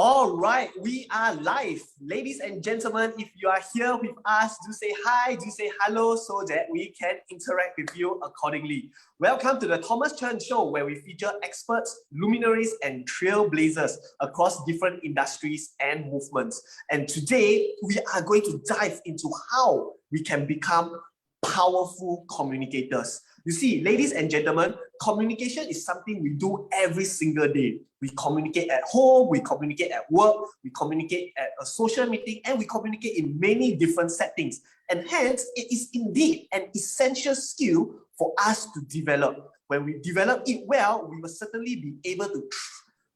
All right, we are live. Ladies and gentlemen, if you are here with us, do say hi, do say hello so that we can interact with you accordingly. Welcome to the Thomas Chen Show, where we feature experts, luminaries, and trailblazers across different industries and movements. And today, we are going to dive into how we can become powerful communicators. You see, ladies and gentlemen, communication is something we do every single day. We communicate at home, we communicate at work, we communicate at a social meeting, and we communicate in many different settings. And hence, it is indeed an essential skill for us to develop. When we develop it well, we will certainly be able to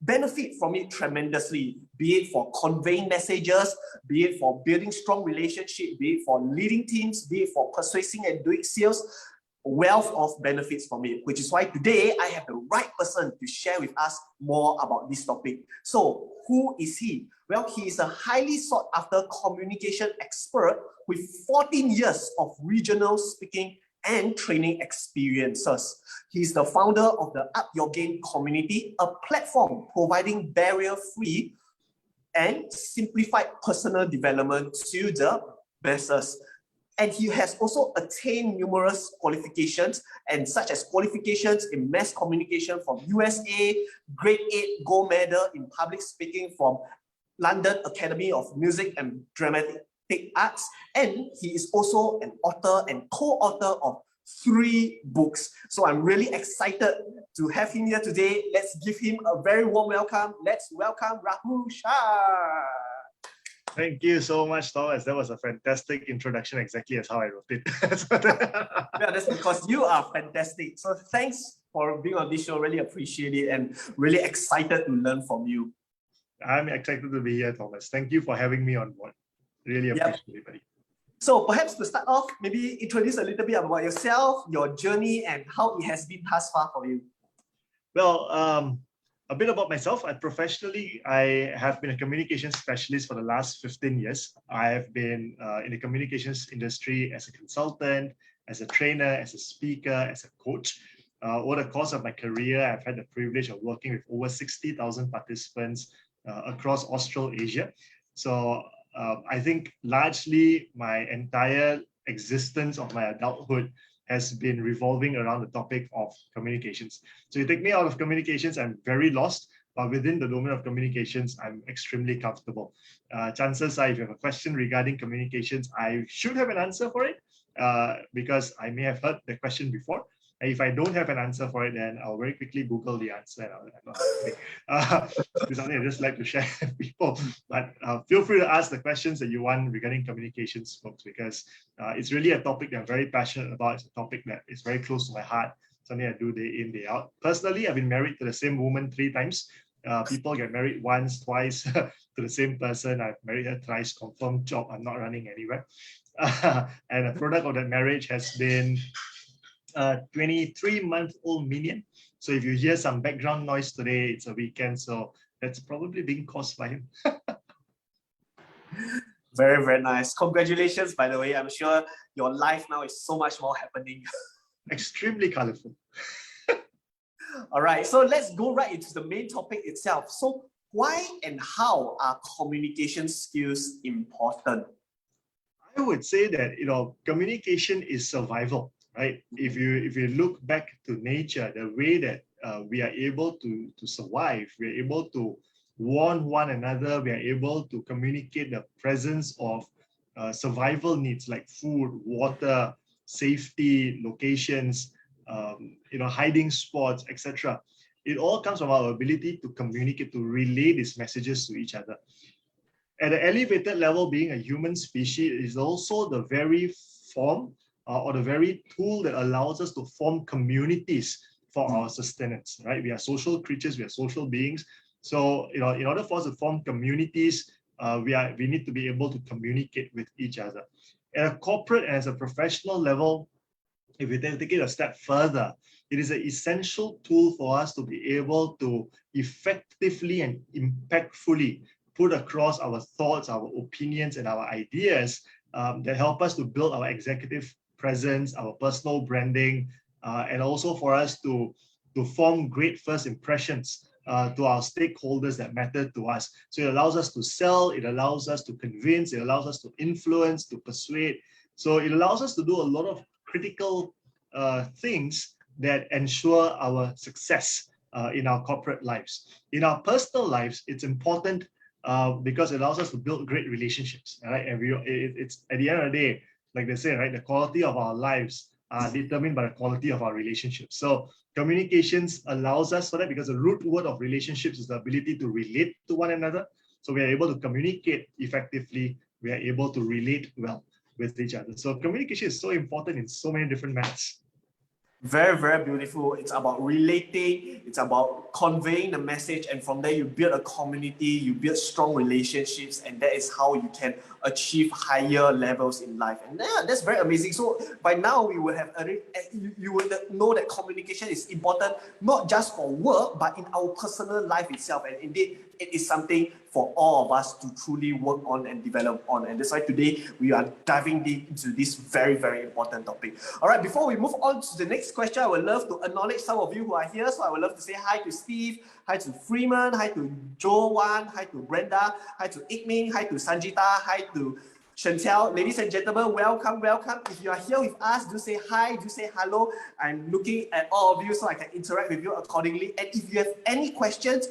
benefit from it tremendously, be it for conveying messages, be it for building strong relationships, be it for leading teams, be it for persuading and doing sales. Wealth of benefits from it, which is why today I have the right person to share with us more about this topic. So who is he? Well, he is a highly sought after communication expert with 14 years of regional speaking and training experiences. He's the founder of the Up Your Game community, a platform providing barrier-free and simplified personal development to the masses. And he has also attained numerous qualifications, and such as qualifications in mass communication from USA, grade 8 gold medal in public speaking from London Academy of Music and Dramatic Arts. And he is also an author and co-author of 3 books. So I'm really excited to have him here today. Let's give him a very warm welcome. Let's welcome Rahul Shah. Thank you so much, Thomas. That was a fantastic introduction, exactly as how I wrote it. Yeah, that's because you are fantastic. So thanks for being on this show. Really appreciate it and really excited to learn from you. I'm excited to be here, Thomas. Thank you for having me on board. Really appreciate it, buddy. So perhaps to start off, maybe introduce a little bit about yourself, your journey, and how it has been thus far for you. Well, a bit about myself. Professionally, I have been a communications specialist for the last 15 years. I have been in the communications industry as a consultant, as a trainer, as a speaker, as a coach. Over the course of my career, I've had the privilege of working with over 60,000 participants across Australasia. So I think largely my entire existence of my adulthood has been revolving around the topic of communications. So you take me out of communications, I'm very lost, but within the domain of communications, I'm extremely comfortable. Chances are, if you have a question regarding communications, I should have an answer for it because I may have heard the question before. And if I don't have an answer for it, then I'll very quickly Google the answer. It's something I just like to share with people. But feel free to ask the questions that you want regarding communications, folks, because it's really a topic that I'm very passionate about. It's a topic that is very close to my heart, something I do day in, day out. Personally, I've been married to the same woman 3 times. People get married once, twice to the same person. I've married her thrice, confirmed job. I'm not running anywhere. And a product of that marriage has been 23-month-old minion. So if you hear some background noise today, it's a weekend, so that's probably being caused by him. Very, very nice. Congratulations, by the way. I'm sure your life now is so much more happening. Extremely colorful. All right, so let's go right into the main topic itself. So why and how are communication skills important? I would say that, communication is survival. Right? If you look back to nature, the way that we are able to survive, we are able to warn one another, we are able to communicate the presence of survival needs like food, water, safety, locations, hiding spots, etc. It all comes from our ability to communicate, to relay these messages to each other. At an elevated level, being a human species is also the very form or the very tool that allows us to form communities for our sustenance, right? We are social creatures, we are social beings. So, in order for us to form communities, we need to be able to communicate with each other. At a corporate and as a professional level, if we then take it a step further, it is an essential tool for us to be able to effectively and impactfully put across our thoughts, our opinions, and our ideas that help us to build our executive presence, our personal branding, and also for us to form great first impressions to our stakeholders that matter to us. So it allows us to sell, it allows us to convince, it allows us to influence, to persuade. So it allows us to do a lot of critical things that ensure our success in our corporate lives. In our personal lives, it's important because it allows us to build great relationships. Right? And it's at the end of the day, like they say, right, the quality of our lives are determined by the quality of our relationships. So communications allows us for that, because the root word of relationships is the ability to relate to one another. So we are able to communicate effectively. We are able to relate well with each other. So communication is so important in so many different manners. Very, very beautiful. It's about relating, it's about conveying the message, and from there you build a community, you build strong relationships, and that is how you can achieve higher levels in life. And yeah, that's very amazing. So by now we will have you will know that communication is important, not just for work, but in our personal life itself. And indeed, it is something for all of us to truly work on and develop on. And that's why today we are diving deep into this very, very important topic. All right, before we move on to the next question, I would love to acknowledge some of you who are here. So I would love to say hi to Steve, hi to Freeman, hi to Joe Wan, hi to Brenda, hi to Ikming, hi to Sanjita, hi to Chantel. Ladies and gentlemen, welcome, welcome. If you are here with us, do say hi, do say hello. I'm looking at all of you so I can interact with you accordingly. And if you have any questions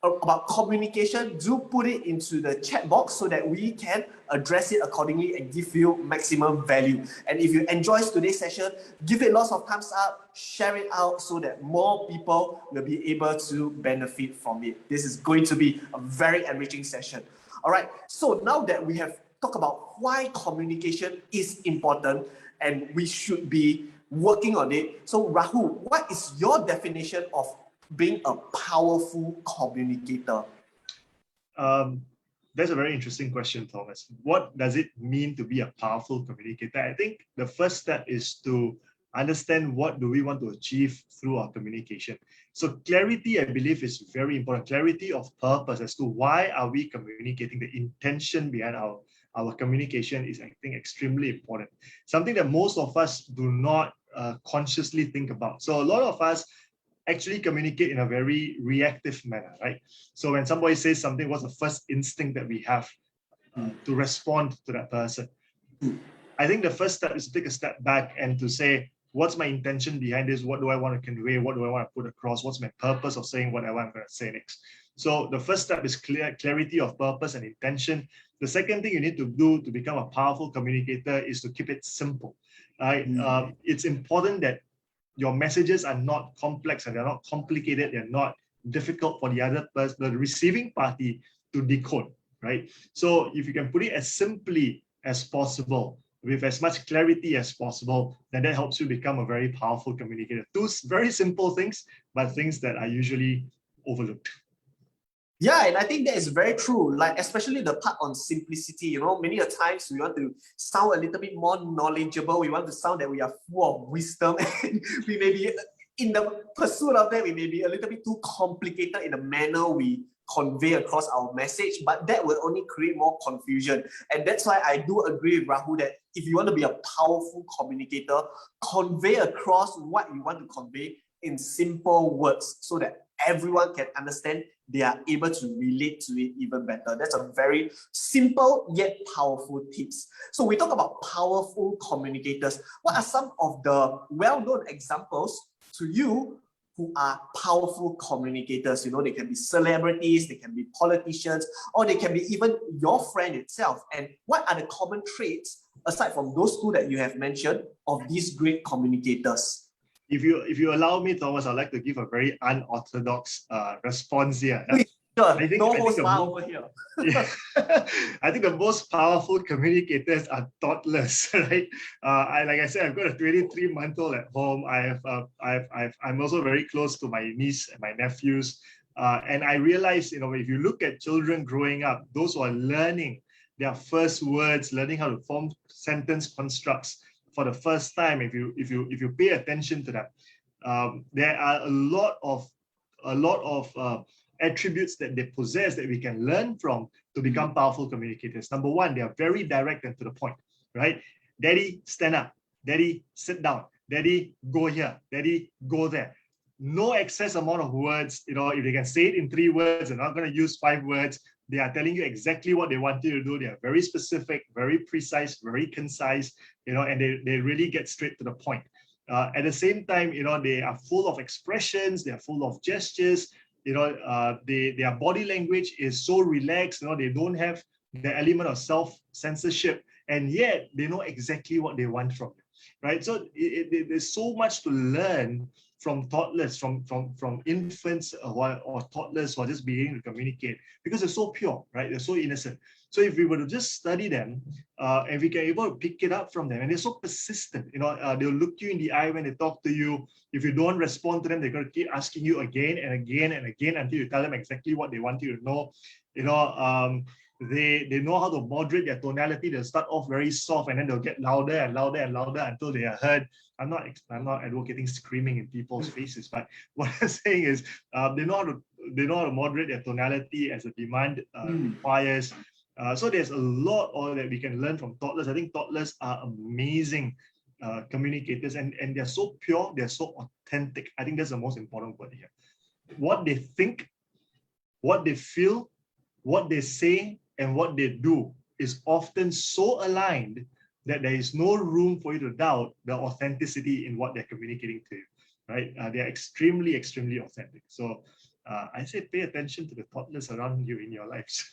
about communication, do put it into the chat box so that we can address it accordingly and give you maximum value. And if you enjoyed today's session, give it lots of thumbs up, share it out so that more people will be able to benefit from it. This is going to be a very enriching session. All right, so now that we have talked about why communication is important and we should be working on it. So Rahul, what is your definition of being a powerful communicator? That's a very interesting question, Thomas. What does it mean to be a powerful communicator? I think the first step is to understand what do we want to achieve through our communication. So clarity, I believe, is very important. Clarity of purpose as to why are we communicating, the intention behind our communication is, I think, extremely important. Something that most of us do not consciously think about. So a lot of us actually communicate in a very reactive manner, right? So when somebody says something, what's the first instinct that we have to respond to that person? I think the first step is to take a step back and to say, what's my intention behind this? What do I want to convey? What do I want to put across? What's my purpose of saying whatever I'm going to say next? So the first step is clarity of purpose and intention. The second thing you need to do to become a powerful communicator is to keep it simple. Right? It's important that your messages are not complex and they're not complicated. They're not difficult for the other person, the receiving party, to decode, right? So if you can put it as simply as possible, with as much clarity as possible, then that helps you become a very powerful communicator. Two very simple things, but things that are usually overlooked. Yeah, and I think that is very true. Like, especially the part on simplicity, you know, many a times we want to sound a little bit more knowledgeable. We want to sound that we are full of wisdom. We may be, in the pursuit of that, we may be a little bit too complicated in the manner we convey across our message, but that will only create more confusion. And that's why I do agree with Rahul that if you want to be a powerful communicator, convey across what you want to convey in simple words so that everyone can understand, they are able to relate to it even better. That's a very simple yet powerful tips. So we talk about powerful communicators. What are some of the well-known examples to you who are powerful communicators? You know, they can be celebrities, they can be politicians, or they can be even your friend itself. And what are the common traits, aside from those two that you have mentioned, of these great communicators? If you allow me, Thomas, I'd like to give a very unorthodox response here. Sure, no host over here. Yeah, I think the most powerful communicators are thoughtless, right? Like I said, I've got a 23-month-old at home. I'm also very close to my niece and my nephews, and I realize, you know, if you look at children growing up, those who are learning their first words, learning how to form sentence constructs for the first time, if you pay attention to that, there are a lot of attributes that they possess that we can learn from to become powerful communicators. Number one, they are very direct and to the point, right? Daddy, stand up. Daddy, sit down. Daddy, go here. Daddy, go there. no excess amount of words. If they can say it in 3 words, they're not going to use 5 words. They are telling you exactly what they want you to do. They are very specific, very precise, very concise, and they really get straight to the point. At the same time, they are full of expressions, they are full of gestures, their body language is so relaxed, they don't have the element of self-censorship, and yet they know exactly what they want from you, right? So there's so much to learn from toddlers, from infants or toddlers who are just beginning to communicate, because they're so pure, right? They're so innocent. So if we were to just study them, and we can able to pick it up from them, and they're so persistent, they'll look you in the eye when they talk to you. If you don't respond to them, they're going to keep asking you again and again and again until you tell them exactly what they want you to know. They know how to moderate their tonality. They'll start off very soft, and then they'll get louder and louder and louder until they are heard. I'm not advocating screaming in people's faces, but what I'm saying is they know how to moderate their tonality as the demand requires. So there's a lot that we can learn from toddlers. I think toddlers are amazing communicators, and they're so pure, they're so authentic. I think that's the most important word here. What they think, what they feel, what they say, and what they do is often so aligned that there is no room for you to doubt the authenticity in what they're communicating to you, right? They're extremely, extremely authentic. So I say pay attention to the toddlers around you in your lives.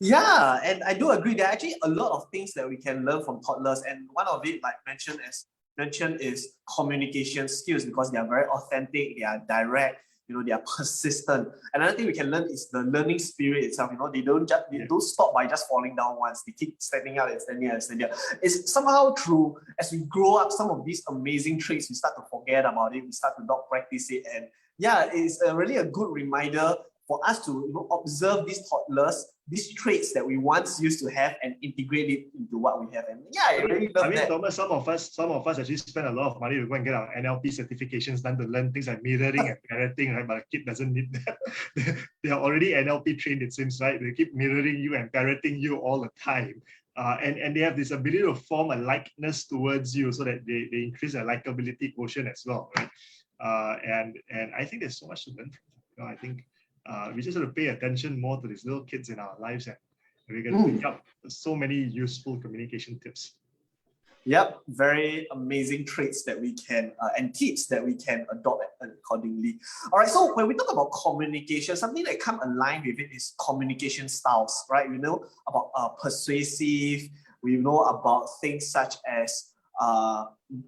Yeah, and I do agree. There are actually a lot of things that we can learn from toddlers, and one of it, like mentioned, is communication skills, because they are very authentic, they are direct, they are persistent. Another thing we can learn is the learning spirit itself. They don't stop by just falling down once. They keep standing out and standing out and standing out. It's somehow true, as we grow up, some of these amazing traits we start to forget about it. We start to not practice it, and yeah, it's really a good reminder for us to observe these toddlers, these traits that we once used to have, and integrate it into what we have. And yeah, I really love that. Thomas, some of us actually spend a lot of money to go and get our NLP certifications done to learn things like mirroring and parenting, right? But a kid doesn't need that. They are already NLP trained, it seems, right? They keep mirroring you and parenting you all the time. And they have this ability to form a likeness towards you, so that they increase their likability quotient as well, right? And I think there's so much to learn from them. I think we just have to pay attention more to these little kids in our lives, and we're going to pick up so many useful communication tips. Yep, very amazing traits that we can and tips that we can adopt accordingly. All right, so when we talk about communication, something that comes aligned with it is communication styles, right? We know about persuasive, we know about things such as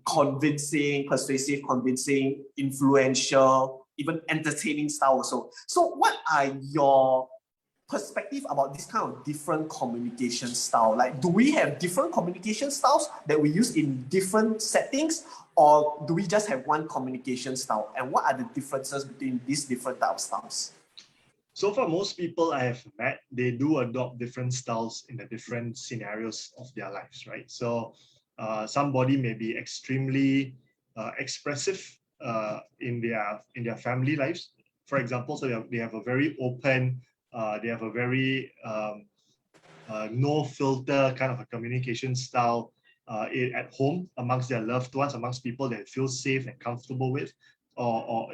convincing, persuasive, convincing, influential, even entertaining style also. So what are your perspective about this kind of different communication style? Like, do we have different communication styles that we use in different settings, or do we just have one communication style? And what are the differences between these different type of styles? So far, most people I have met, they do adopt different styles in the different scenarios of their lives, right? So somebody may be extremely expressive in their family lives, for example. So they have a very open, they have a very no filter kind of a communication style at home, amongst their loved ones, amongst people that feel safe and comfortable with, or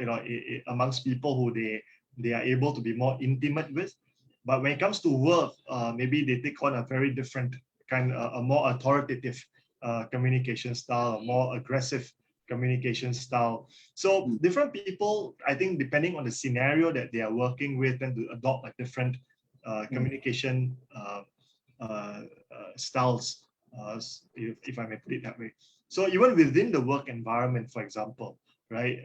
amongst people who they are able to be more intimate with. But when it comes to work, maybe they take on a very different kind, a more authoritative communication style, a more aggressive communication style. So different people, I think, depending on the scenario that they are working with, tend to adopt a different communication styles, if I may put it that way. So even within the work environment, for example, right?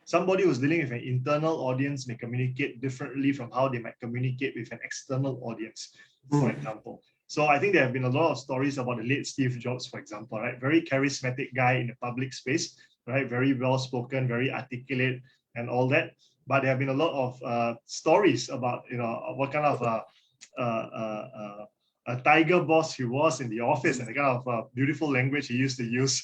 Somebody who's dealing with an internal audience may communicate differently from how they might communicate with an external audience, for example. So I think there have been a lot of stories about the late Steve Jobs, for example, right? Very charismatic guy in the public space, right? Very well-spoken, very articulate and all that. But there have been a lot of stories about, what kind of a tiger boss he was in the office, and the kind of beautiful language he used to use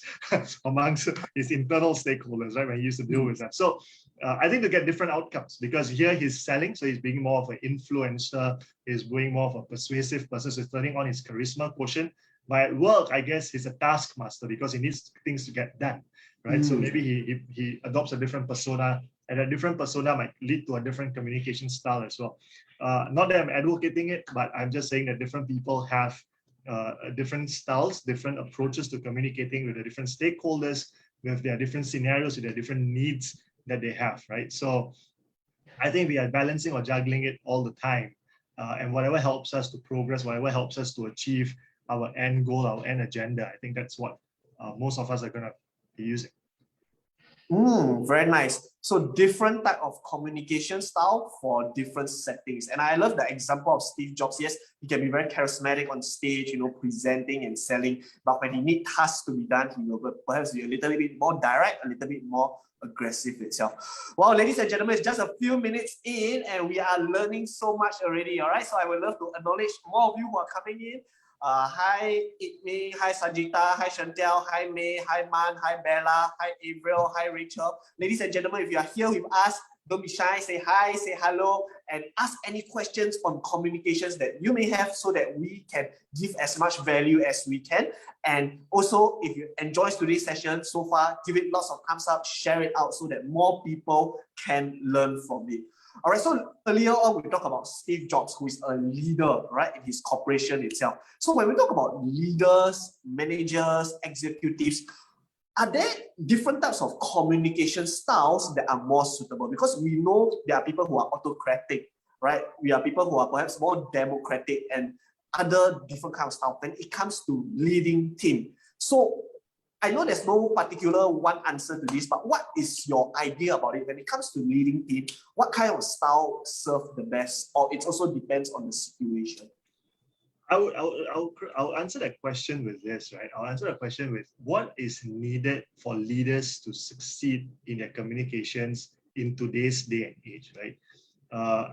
amongst his internal stakeholders, right, when he used to deal with them. So I think to get different outcomes, because here he's selling, so he's being more of an influencer, he's being more of a persuasive person, so he's turning on his charisma quotient. But at work, I guess he's a taskmaster because he needs things to get done. right? So maybe he adopts a different persona, and a different persona might lead to a different communication style as well. Not that I'm advocating it, but I'm just saying that different people have different styles, different approaches to communicating with the different stakeholders, with their different scenarios, with their different needs that they have, right? So I think we are balancing or juggling it all the time. And whatever helps us to progress, whatever helps us to achieve our end goal, our end agenda, I think that's what most of us are going to be using. Very nice. So different type of communication style for different settings. And I love the example of Steve Jobs. Yes, he can be very charismatic on stage, presenting and selling. But when he needs tasks to be done, he will perhaps be a little bit more direct, a little bit more aggressive itself. Well, ladies and gentlemen, it's just a few minutes in and we are learning so much already. All right, so I would love to acknowledge more of you who are coming in. Hi Itmi, hi Sajita, hi Chantel, hi May, hi Man, hi Bella, hi Avril, hi Rachel. Ladies and gentlemen, if you are here with us, don't be shy, say hi, say hello, and ask any questions on communications that you may have so that we can give as much value as we can. And also, if you enjoyed today's session so far, give it lots of thumbs up, share it out so that more people can learn from it. All right, so earlier on, we talked about Steve Jobs, who is a leader, right, in his corporation itself. So when we talk about leaders, managers, executives, are there different types of communication styles that are more suitable? Because we know there are people who are autocratic, right? We are people who are perhaps more democratic and other different kinds of style when it comes to leading team. So I know there's no particular one answer to this, but what is your idea about it when it comes to leading team? What kind of style serves the best, or it also depends on the situation? I'll answer that question with this, right? I'll answer that question with what is needed for leaders to succeed in their communications in today's day and age, right?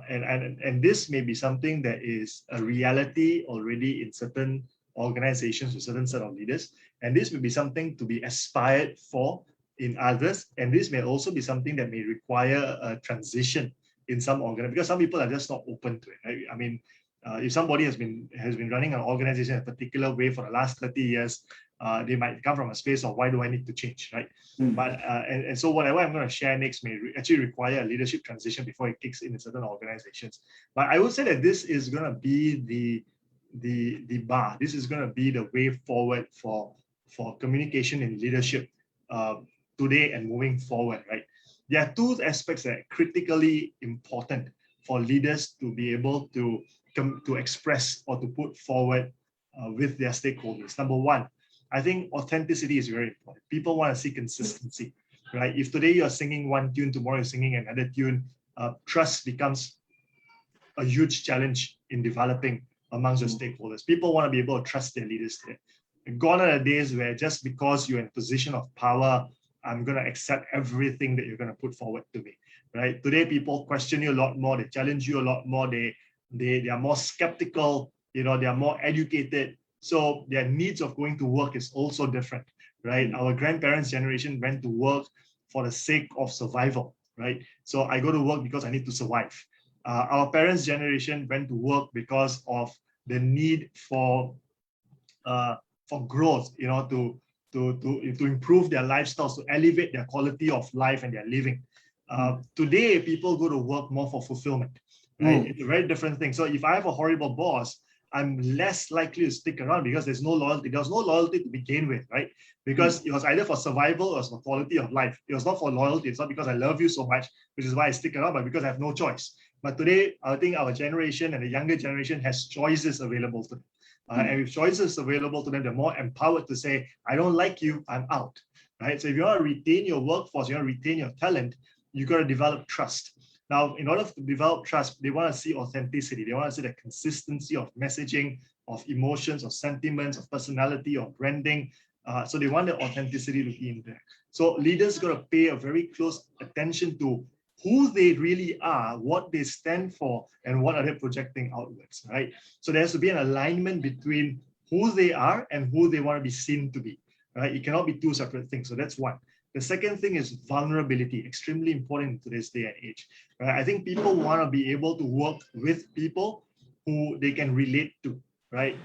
And this may be something that is a reality already in certain organizations with certain set of leaders, and this may be something to be aspired for in others, and this may also be something that may require a transition in some organizations because some people are just not open to it, right? I mean, if somebody has been running an organization in a particular way for the last 30 years, they might come from a space of why do I need to change, right? But and so whatever I'm going to share next may actually require a leadership transition before it kicks in certain organizations. But I would say that this is going to be the bar. This is going to be the way forward for communication and leadership today and moving forward, right? There are two aspects that are critically important for leaders to be able to express or to put forward with their stakeholders. Number one, I think authenticity is very important. People want to see consistency, right? If today you're singing one tune, tomorrow you're singing another tune, trust becomes a huge challenge in developing amongst your stakeholders. People want to be able to trust their leaders today. Gone are the days where just because you're in a position of power, I'm going to accept everything that you're going to put forward to me, right? Today, people question you a lot more. They challenge you a lot more. They are more skeptical, they are more educated. So their needs of going to work is also different, right? Our grandparents' generation went to work for the sake of survival, right? So I go to work because I need to survive. Our parents' generation went to work because of the need for growth, to improve their lifestyles, to elevate their quality of life and their living. Today, people go to work more for fulfillment, right? It's a very different thing. So if I have a horrible boss, I'm less likely to stick around because there's no loyalty. There's no loyalty to begin with, right? Because it was either for survival or for quality of life. It was not for loyalty. It's not because I love you so much, which is why I stick around, but because I have no choice. But today, I think our generation and the younger generation has choices available to them. And with choices available to them, they're more empowered to say, I don't like you, I'm out, right? So if you want to retain your workforce, you want to retain your talent, you got to develop trust. Now, in order to develop trust, they want to see authenticity. They want to see the consistency of messaging, of emotions, of sentiments, of personality, of branding. So they want the authenticity to be in there. So leaders got to pay a very close attention to who they really are, what they stand for, and what are they projecting outwards, right? So there has to be an alignment between who they are and who they want to be seen to be, right? It cannot be two separate things. So that's one. The second thing is vulnerability, extremely important in today's day and age. Right? I think people want to be able to work with people who they can relate to, right?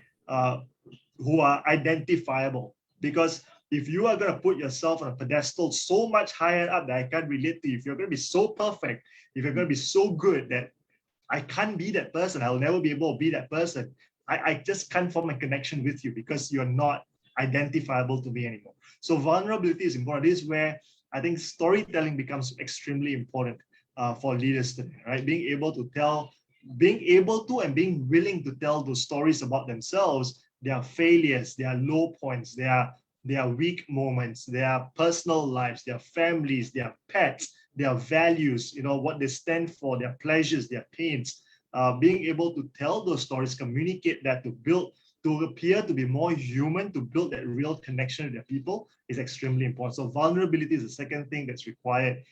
Who are identifiable. Because if you are going to put yourself on a pedestal so much higher up that I can't relate to you, if you're going to be so perfect, if you're going to be so good that I can't be that person, I'll never be able to be that person, I just can't form a connection with you because you're not identifiable to me anymore. So vulnerability is important. This is where I think storytelling becomes extremely important for leaders today, right? Being able to and being willing to tell those stories about themselves, their failures, their low points, their weak moments, their personal lives, their families, their pets, their values, what they stand for, their pleasures, their pains. Being able to tell those stories, communicate that, to appear to be more human, to build that real connection with their people is extremely important. So vulnerability is the second thing that's required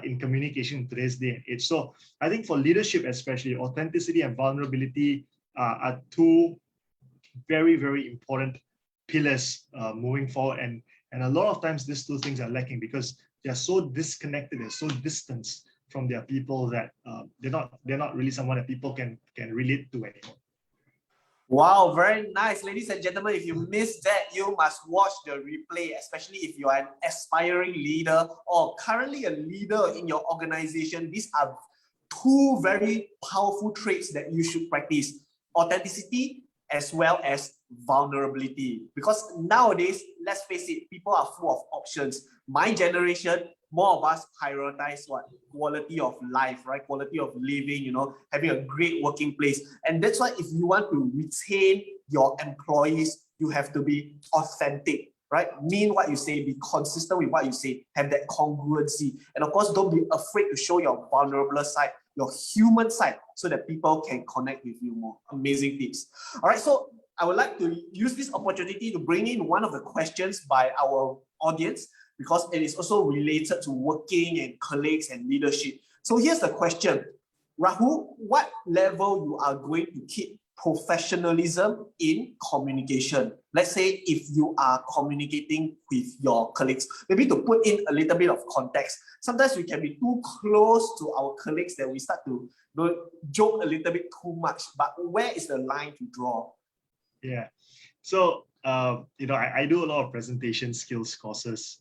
in communication in today's day and age. So I think for leadership especially, authenticity and vulnerability are two very, very important pillars moving forward. And a lot of times these two things are lacking because they're so disconnected, they're so distant from their people that they're not really someone that people can relate to anymore. Wow, very nice. Ladies and gentlemen, if you missed that, you must watch the replay, especially if you are an aspiring leader or currently a leader in your organization. These are two very powerful traits that you should practice: authenticity as well as vulnerability. Because nowadays, let's face it, people are full of options. My generation, more of us prioritize what? Quality of life, right? Quality of living, having a great working place. And that's why if you want to retain your employees, you have to be authentic, right? Mean what you say, be consistent with what you say, have that congruency. And of course, don't be afraid to show your vulnerable side, your human side, so that people can connect with you more. Amazing tips. All right, so I would like to use this opportunity to bring in one of the questions by our audience, because it is also related to working and colleagues and leadership. So here's the question. Rahul, what level you are going to keep professionalism in communication? Let's say if you are communicating with your colleagues, maybe to put in a little bit of context. Sometimes we can be too close to our colleagues that we start to joke a little bit too much, but where is the line to draw? Yeah, so I do a lot of presentation skills courses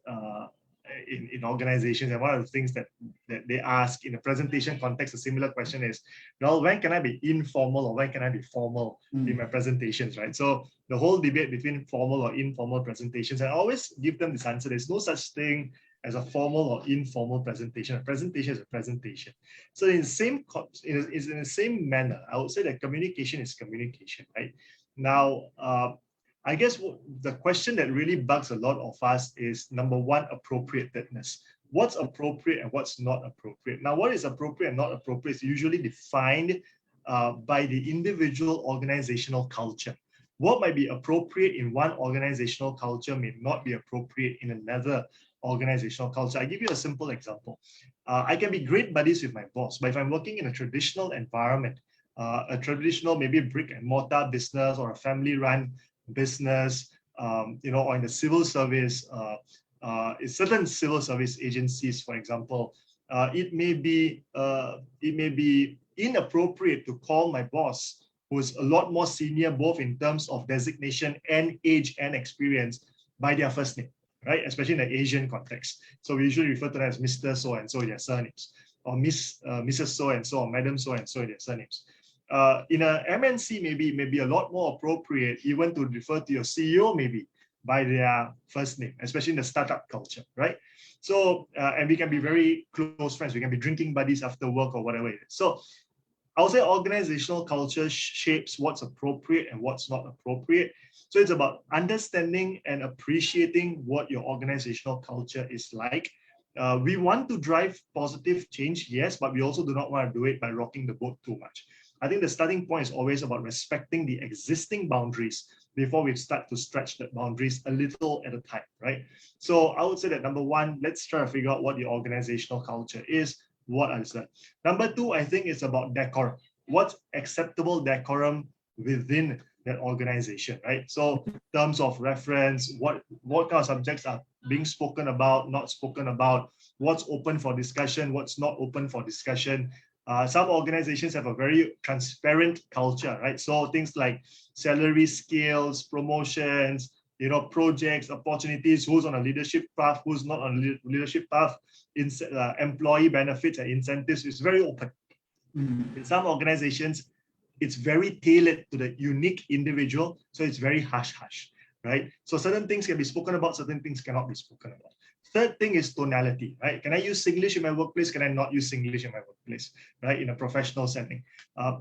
in organizations, and one of the things that they ask in a presentation context, a similar question is, well, when can I be informal or when can I be formal in my presentations, right? So the whole debate between formal or informal presentations, I always give them this answer: there's no such thing as a formal or informal presentation. A presentation is a presentation. So in the same manner, I would say that communication is communication, right? Now, I guess the question that really bugs a lot of us is, number one, appropriateness. What's appropriate and what's not appropriate? Now, what is appropriate and not appropriate is usually defined by the individual organizational culture. What might be appropriate in one organizational culture may not be appropriate in another organizational culture. I give you a simple example. I can be great buddies with my boss, but if I'm working in a traditional environment, a traditional maybe brick and mortar business or a family-run business, or in the civil service, certain civil service agencies, for example, it may be inappropriate to call my boss, who's a lot more senior, both in terms of designation and age and experience, by their first name, right? Especially in the Asian context. So we usually refer to them as Mr. So-and-so in their surnames, or Mrs. So-and-so, or Madam So-and-so in their surnames. In a MNC, maybe a lot more appropriate even to refer to your CEO maybe by their first name, especially in the startup culture, right? So, and we can be very close friends. We can be drinking buddies after work or whatever it is. So I'll say organizational culture shapes what's appropriate and what's not appropriate. So it's about understanding and appreciating what your organizational culture is like. We want to drive positive change, yes, but we also do not want to do it by rocking the boat too much. I think the starting point is always about respecting the existing boundaries before we start to stretch the boundaries a little at a time, right? So I would say that number one, let's try to figure out what the organizational culture is. What is that? Number two, I think it's about decorum. What's acceptable decorum within that organization, right? So terms of reference, what kind of subjects are being spoken about, not spoken about, what's open for discussion, what's not open for discussion. Some organizations have a very transparent culture, right? So things like salary scales, promotions, projects, opportunities, who's on a leadership path, who's not on a leadership path, employee benefits and incentives is very open. In some organizations, it's very tailored to the unique individual, so it's very hush-hush, right? So certain things can be spoken about, certain things cannot be spoken about. Third thing is tonality, right? Can I use Singlish in my workplace? Can I not use Singlish in my workplace, right? In a professional setting.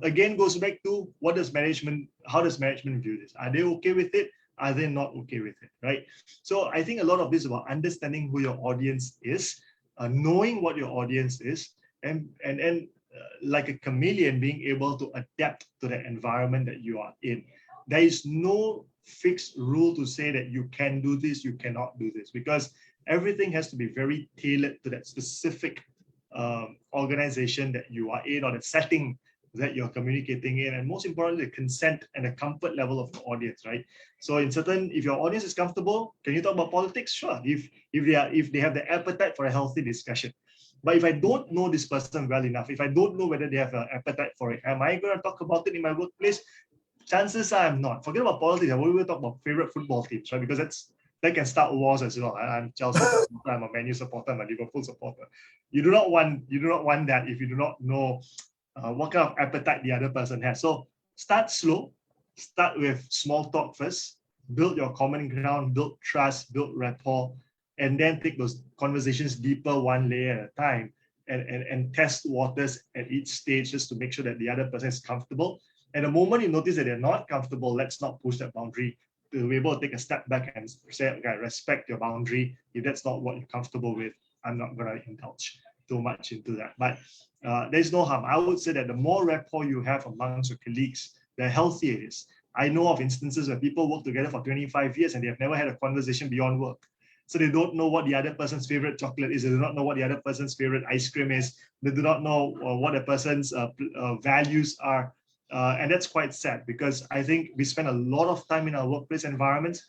Again, goes back to how does management view this? Are they okay with it? Are they not okay with it, right? So I think a lot of this is about understanding who your audience is, knowing what your audience is, and like a chameleon, being able to adapt to the environment that you are in. There is no fixed rule to say that you can do this, you cannot do this, because everything has to be very tailored to that specific organization that you are in, or the setting that you're communicating in, and most importantly, the consent and the comfort level of the audience, right? So if your audience is comfortable, can you talk about politics? Sure, if they have the appetite for a healthy discussion. But if I don't know this person well enough, if I don't know whether they have an appetite for it, am I going to talk about it in my workplace? Chances are I'm not. Forget about politics. I will talk about favorite football teams, right? Because that can start wars as well. I'm Chelsea supporter, I'm a Man U supporter, I'm a Liverpool supporter. You do not want that if you do not know what kind of appetite the other person has. So start slow, start with small talk first, build your common ground, build trust, build rapport, and then take those conversations deeper one layer at a time, and test waters at each stage just to make sure that the other person is comfortable. And the moment you notice that they're not comfortable, let's not push that boundary. To be able to take a step back and say, okay, I respect your boundary. If that's not what you're comfortable with, I'm not going to indulge too much into that. But there's no harm. I would say that the more rapport you have amongst your colleagues, the healthier it is. I know of instances where people work together for 25 years and they have never had a conversation beyond work. So they don't know what the other person's favorite chocolate is. They do not know what the other person's favorite ice cream is. They do not know what a person's values are. And that's quite sad, because I think we spend a lot of time in our workplace environments.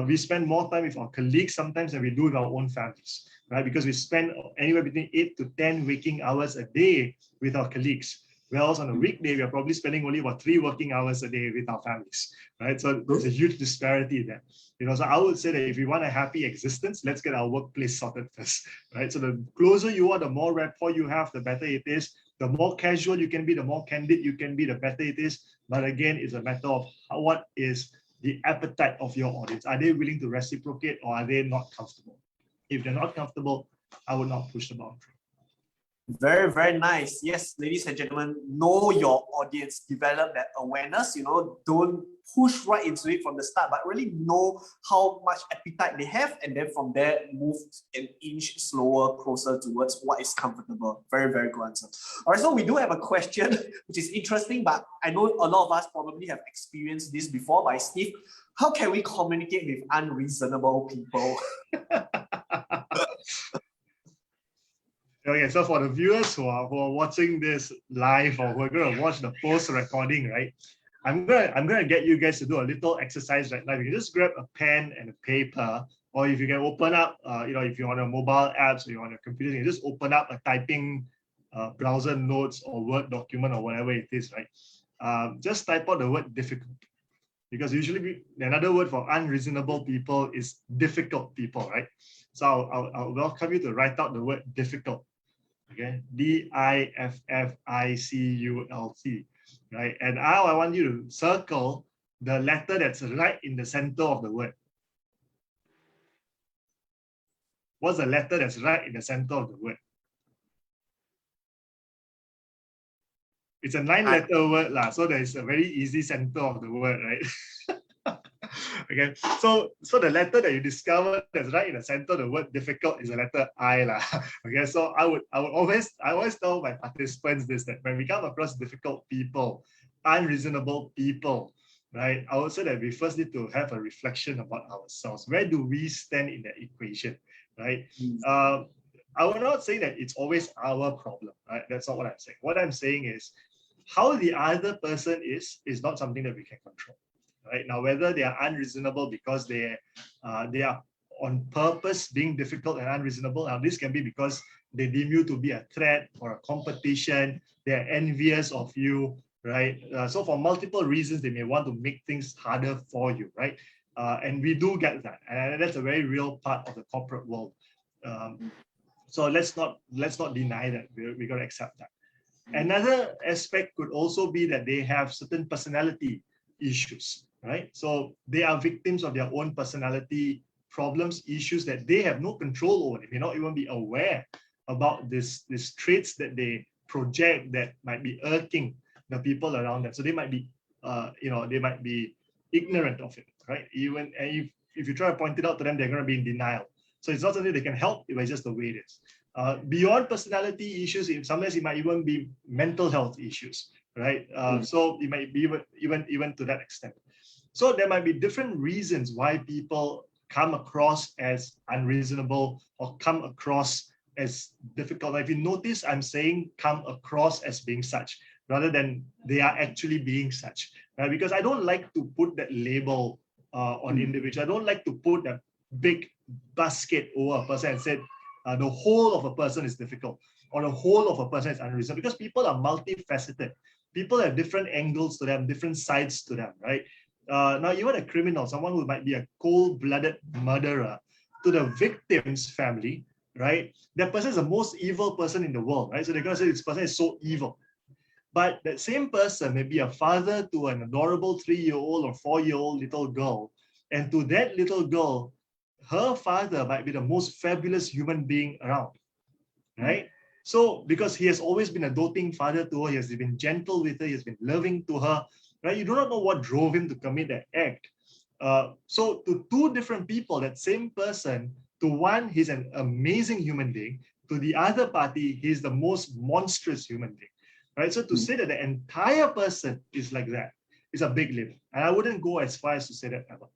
We spend more time with our colleagues sometimes than we do with our own families, right? Because we spend anywhere between 8 to 10 waking hours a day with our colleagues. Whereas on a weekday, we are probably spending only about 3 working hours a day with our families, right? So there's a huge disparity there. So I would say that if we want a happy existence, let's get our workplace sorted first, right? So the closer you are, the more rapport you have, the better it is. The more casual you can be, the more candid you can be, the better it is. But again, it's a matter of what is the appetite of your audience. Are they willing to reciprocate, or are they not comfortable? If they're not comfortable, I would not push the boundary. Very, very nice. Yes, ladies and gentlemen, know your audience, develop that awareness, don't push right into it from the start, but really know how much appetite they have, and then from there, move an inch slower, closer towards what is comfortable. Very, very good answer. All right, so we do have a question, which is interesting, but I know a lot of us probably have experienced this before. By Steve, how can we communicate with unreasonable people? Okay, so for the viewers who are watching this live, or who are going to watch the post recording, right? I'm gonna get you guys to do a little exercise right now. You can just grab a pen and a paper, or if you can open up, if you're on a mobile apps or you're on a computer, you can just open up a typing browser notes or Word document or whatever it is, right? Just type out the word difficult, because usually another word for unreasonable people is difficult people, right? So I'll welcome you to write out the word difficult. Okay, difficult, right? And now I want you to circle the letter that's right in the center of the word. What's the letter that's right in the center of the word? It's a 9-letter word, so there's a very easy center of the word, right? Okay, so the letter that you discover that's right in the center of the word difficult is the letter I. Okay, so I always tell my participants this, that when we come across difficult people, unreasonable people, right, I would say that we first need to have a reflection about ourselves. Where do we stand in that equation, right? I will not say that it's always our problem, right? That's not what I'm saying. What I'm saying is how the other person is not something that we can control. Right now, whether they are unreasonable because they are on purpose being difficult and unreasonable. Now, this can be because they deem you to be a threat or a competition. They're envious of you, right? So for multiple reasons, they may want to make things harder for you, right? And we do get that, and that's a very real part of the corporate world. So let's not deny that. We got to accept that. Another aspect could also be that they have certain personality issues, right? So they are victims of their own personality problems, issues that they have no control over. They may not even be aware about these traits that they project that might be irking the people around them. So they might be, they might be ignorant of it, right? Even if you try to point it out to them, they're going to be in denial. So it's not something they can help, it's just the way it is. Beyond personality issues, sometimes it might even be mental health issues, right? So it might be even to that extent. So there might be different reasons why people come across as unreasonable or come across as difficult. If you notice, I'm saying come across as being such rather than they are actually being such, right? Because I don't like to put that label on individual. I don't like to put that big basket over a person and say the whole of a person is difficult or the whole of a person is unreasonable, because people are multifaceted. People have different angles to them, different sides to them, right? Now, even a criminal, someone who might be a cold-blooded murderer, to the victim's family, right? That person is the most evil person in the world, right? So they're going to say this person is so evil. But that same person may be a father to an adorable 3-year-old or 4-year-old little girl. And to that little girl, her father might be the most fabulous human being around, right? So because he has always been a doting father to her, he has been gentle with her, he has been loving to her, right? You do not know what drove him to commit that act. So to two different people, that same person, to one, he's an amazing human being. To the other party, he's the most monstrous human being, right? So to say that the entire person is like that is a big leap. And I wouldn't go as far as to say that ever.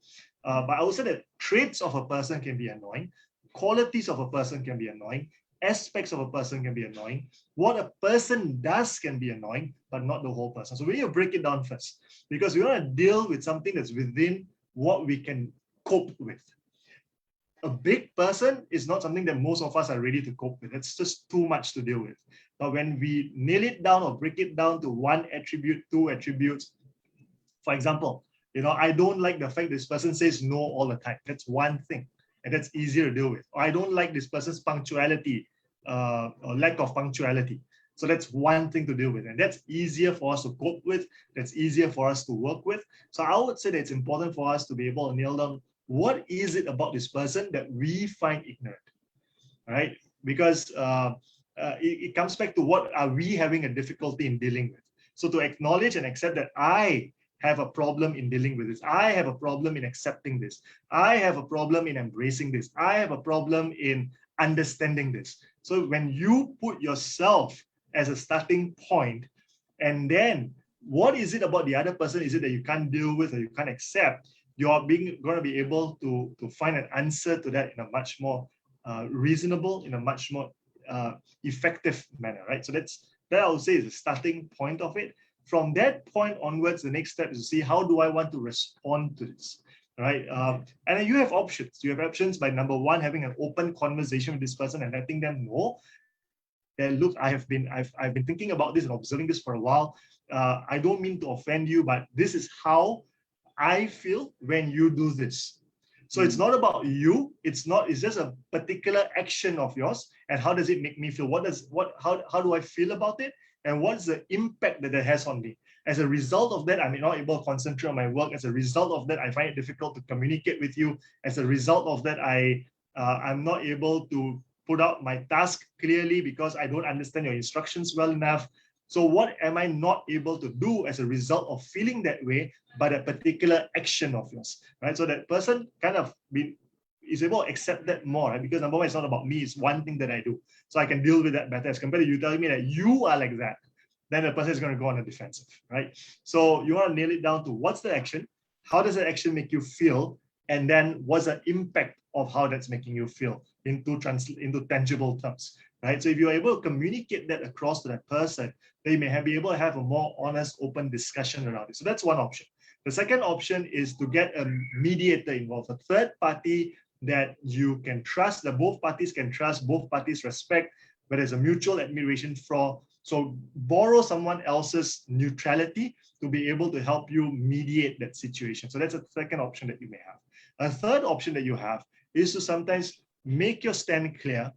But I would say that traits of a person can be annoying, qualities of a person can be annoying, aspects of a person can be annoying, what a person does can be annoying, but not the whole person. So we need to break it down first, because we want to deal with something that's within what we can cope with. A big person is not something that most of us are ready to cope with. It's just too much to deal with. But when we nail it down or break it down to one attribute, two attributes, for example, I don't like the fact this person says no all the time. That's one thing, and that's easier to deal with. Or I don't like this person's punctuality or lack of punctuality. So that's one thing to deal with, and that's easier for us to cope with. That's easier for us to work with. So I would say that it's important for us to be able to nail down what is it about this person that we find ignorant, right? Because it comes back to what are we having a difficulty in dealing with. So to acknowledge and accept that I have a problem in dealing with this. I have a problem in accepting this. I have a problem in embracing this. I have a problem in understanding this. So when you put yourself as a starting point, and then what is it about the other person is it that you can't deal with or you can't accept, you're going to be able to find an answer to that in a much more reasonable, in a much more effective manner, right? So that I would say is the starting point of it. From that point onwards, the next step is to see how do I want to respond to this, right? And then you have options. You have options by number one, having an open conversation with this person and letting them know that, look, I've been thinking about this and observing this for a while. I don't mean to offend you, but this is how I feel when you do this. So it's not about you. It's just a particular action of yours. And how does it make me feel? How do I feel about it? And what's the impact that has on me? As a result of that, I'm not able to concentrate on my work. As a result of that, I find it difficult to communicate with you. As a result of that, I'm not able to put out my task clearly because I don't understand your instructions well enough. So what am I not able to do as a result of feeling that way by that particular action of yours, right? So that person kind of is able to accept that more, right? Because number one, it's not about me, it's one thing that I do. So I can deal with that better as compared to you telling me that you are like that. Then the person is going to go on the defensive, right? So you want to nail it down to what's the action, how does the action make you feel, and then what's the impact of how that's making you feel into tangible terms, right? So if you're able to communicate that across to that person, they may be able to have a more honest, open discussion around it. So that's one option. The second option is to get a mediator involved, a third party that you can trust, that both parties can trust, both parties respect, where there's a mutual admiration for. So borrow someone else's neutrality to be able to help you mediate that situation. So that's a second option that you may have. A third option that you have is to sometimes make your stand clear,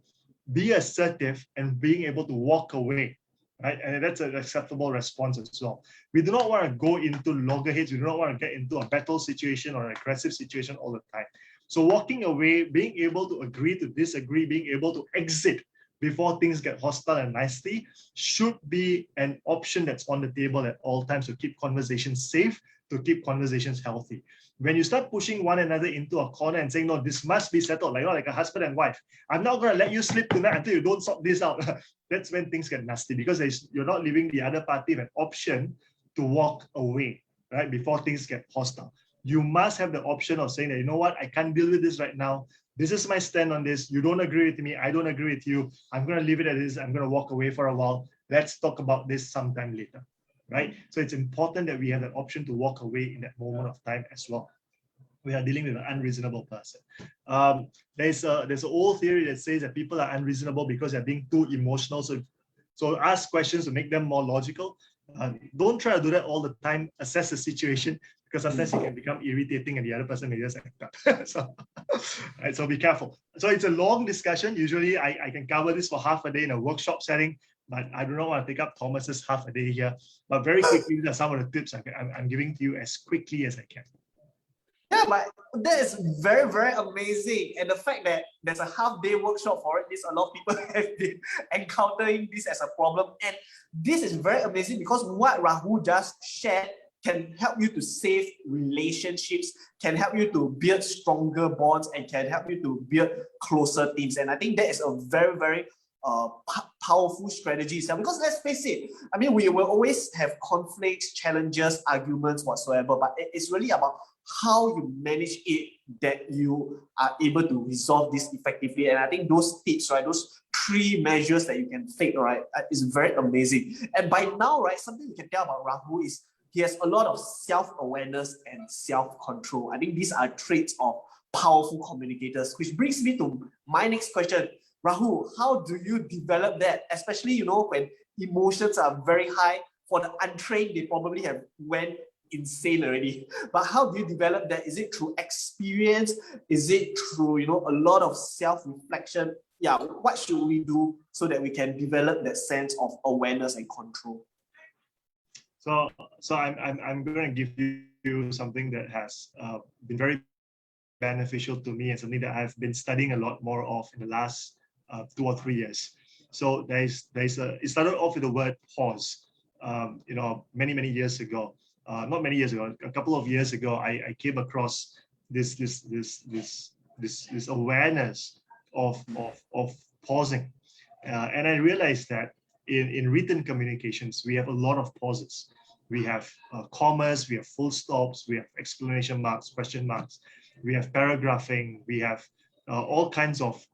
be assertive, and being able to walk away, right? And that's an acceptable response as well. We do not want to go into loggerheads. We do not want to get into a battle situation or an aggressive situation all the time. So walking away, being able to agree to disagree, being able to exit before things get hostile and nasty should be an option that's on the table at all times to keep conversations safe, to keep conversations healthy. When you start pushing one another into a corner and saying, no, this must be settled, like a husband and wife. I'm not going to let you sleep tonight until you don't sort this out. That's when things get nasty, because you're not leaving the other party an option to walk away, right, before things get hostile. You must have the option of saying that, you know what, I can't deal with this right now. This is my stand on this. You don't agree with me. I don't agree with you. I'm going to leave it as is. I'm going to walk away for a while. Let's talk about this sometime later, right? So it's important that we have that option to walk away in that moment of time as well. We are dealing with an unreasonable person. There's an old theory that says that people are unreasonable because they're being too emotional. So ask questions to make them more logical. Don't try to do that all the time. Assess the situation, because sometimes it can become irritating and the other person may just act up. So be careful. So it's a long discussion. Usually I can cover this for half a day in a workshop setting, but I do not want to take up Thomas's half a day here. But very quickly, these are some of the tips I'm giving to you as quickly as I can. Yeah, but that is very, very amazing. And the fact that there's a half-day workshop for it, a lot of people have been encountering this as a problem. And this is very amazing because what Rahul just shared can help you to save relationships, can help you to build stronger bonds, and can help you to build closer teams. And I think that is a very, very powerful strategy. Because let's face it, I mean, we will always have conflicts, challenges, arguments, whatsoever, but it's really about how you manage it that you are able to resolve this effectively. And I think those tips, right, those 3 measures that you can take, right, is very amazing. And by now, right, something you can tell about Rahul is he has a lot of self-awareness and self-control. I think these are traits of powerful communicators, which brings me to my next question. Rahul, how do you develop that? Especially, you know, when emotions are very high. For the untrained, they probably have went insane already. But how do you develop that? Is it through experience? Is it through, you know, a lot of self-reflection? Yeah, what should we do so that we can develop that sense of awareness and control? So I'm going to give you something that has been very beneficial to me and something that I've been studying a lot more of in the last 2 or 3 years. So it started off with the word pause. You know, many years ago. Not many years ago, a couple of years ago, I came across this awareness of pausing, and I realized that in written communications we have a lot of pauses. We have commas, we have full stops, we have exclamation marks, question marks, we have paragraphing, we have all kinds of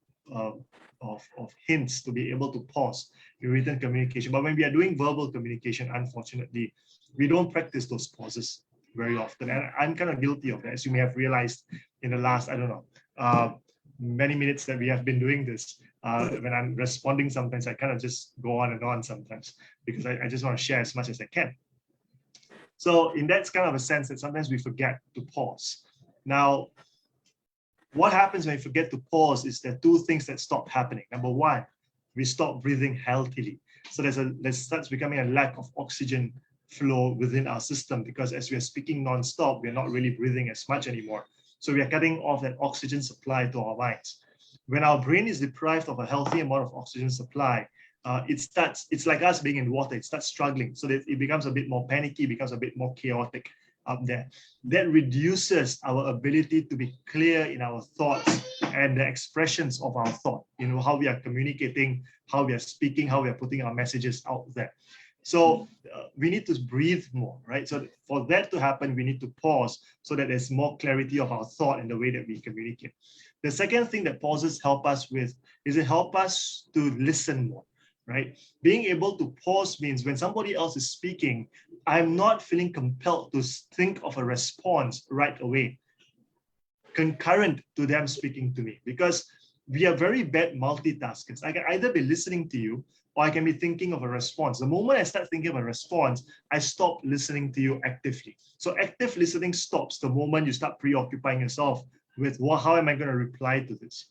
hints to be able to pause in written communication. But when we are doing verbal communication, unfortunately, we don't practice those pauses very often. And I'm kind of guilty of that, as you may have realized in the last, I don't know, many minutes that we have been doing this. When I'm responding, sometimes I kind of just go on and on sometimes because I just want to share as much as I can. So in that kind of a sense that sometimes we forget to pause. Now, what happens when we forget to pause is there are 2 things that stop happening. Number 1, we stop breathing healthily. So there starts becoming a lack of oxygen flow within our system, because as we are speaking non-stop, we are not really breathing as much anymore. So we are cutting off that oxygen supply to our minds. When our brain is deprived of a healthy amount of oxygen supply, it's like us being in water, it starts struggling. So that it becomes a bit more panicky, becomes a bit more chaotic up there. That reduces our ability to be clear in our thoughts and the expressions of our thought, you know, how we are communicating, how we are speaking, how we are putting our messages out there. So we need to breathe more, right? So for that to happen, we need to pause so that there's more clarity of our thought and the way that we communicate. The second thing that pauses help us with is it help us to listen more, right? Being able to pause means when somebody else is speaking, I'm not feeling compelled to think of a response right away, concurrent to them speaking to me, because we are very bad multitaskers. I can either be listening to you or I can be thinking of a response. The moment I start thinking of a response, I stop listening to you actively. So active listening stops the moment you start preoccupying yourself with how am I going to reply to this?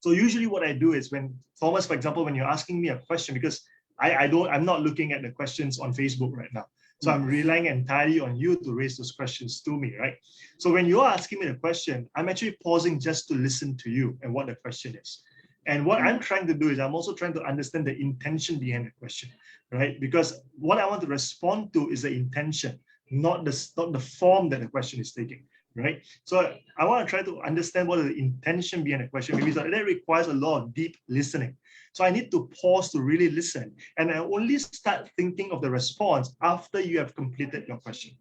So usually what I do is when Thomas, for example, when you're asking me a question, because I'm not looking at the questions on Facebook right now. So I'm relying entirely on you to raise those questions to me, right? So when you're asking me the question, I'm actually pausing just to listen to you and what the question is. And what I'm trying to do is I'm also trying to understand the intention behind the question, right? Because what I want to respond to is the intention, not the form that the question is taking, right? So I want to try to understand what is the intention behind the question. Maybe that requires a lot of deep listening. So I need to pause to really listen. And I only start thinking of the response after you have completed your question.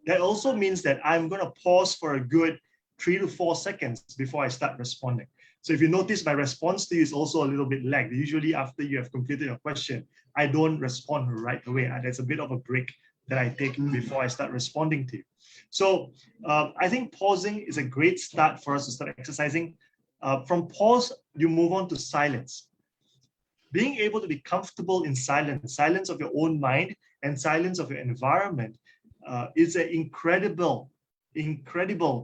That also means that I'm going to pause for a good 3 to 4 seconds before I start responding. So if you notice, my response to you is also a little bit lagged. Usually after you have completed your question, I don't respond right away. There's a bit of a break that I take before I start responding to you. So I think pausing is a great start for us to start exercising. From pause, you move on to silence. Being able to be comfortable in silence of your own mind and silence of your environment is an incredible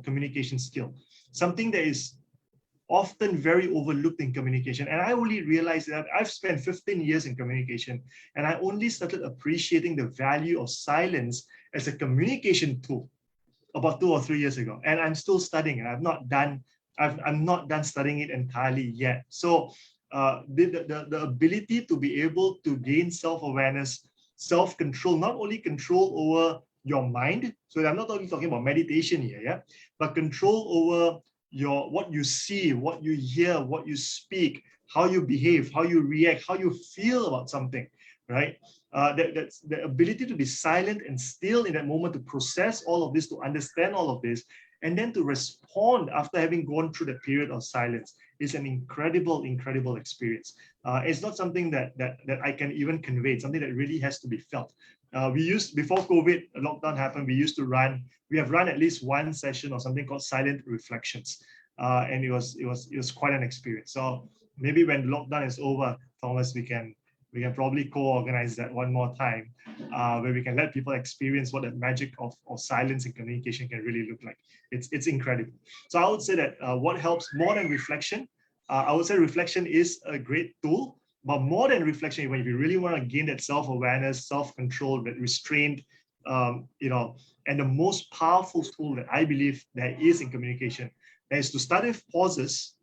communication skill. Something that is often very overlooked in communication. And I only realized that I've spent 15 years in communication, and I only started appreciating the value of silence as a communication tool about 2 or 3 years ago. And I'm still studying, and I'm not done studying it entirely yet. So the ability to be able to gain self-awareness, self-control, not only control over your mind. So I'm not only talking about meditation here, yeah, but control over what you see, what you hear, what you speak, how you behave, how you react, how you feel about something, right? That's the ability to be silent and still in that moment, to process all of this, to understand all of this, and then to respond after having gone through the period of silence is an incredible experience. It's not something that I can even convey. It's something that really has to be felt. Before COVID lockdown happened, we have run at least one session of something called silent reflections, and it was quite an experience. So maybe when lockdown is over, Thomas, we can probably co-organize that one more time, where we can let people experience what the magic of silence and communication can really look like. It's incredible. So I would say that what helps more than reflection, I would say reflection is a great tool, but more than reflection, when you really want to gain that self-awareness, self-control, that restraint, and the most powerful tool that I believe there is in communication, that is to start with pauses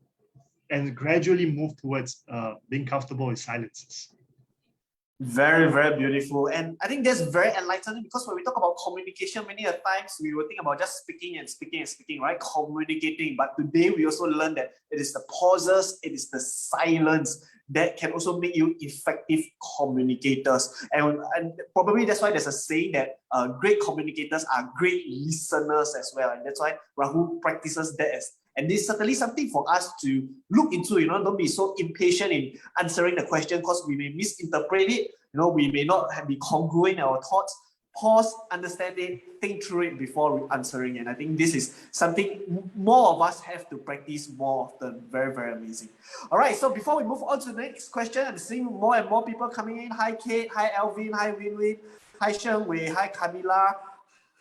and gradually move towards being comfortable with silences. Very, very beautiful. And I think that's very enlightening, because when we talk about communication, many a times we will think about just speaking and speaking and speaking, right? Communicating. But today we also learn that it is the pauses, it is the silence that can also make you effective communicators. And probably that's why there's a saying that great communicators are great listeners as well. And that's why Rahul practices that and this is certainly something for us to look into. Don't be so impatient in answering the question, because we may misinterpret it. We may not be congruent in our thoughts. Pause, understand it, think through it before answering it. And I think this is something more of us have to practice more often. Very, very amazing. All right, so before we move on to the next question, I'm seeing more and more people coming in. Hi, Kate. Hi, Alvin. Hi, Winwin. Hi, Sheng Wei. Hi, Camila.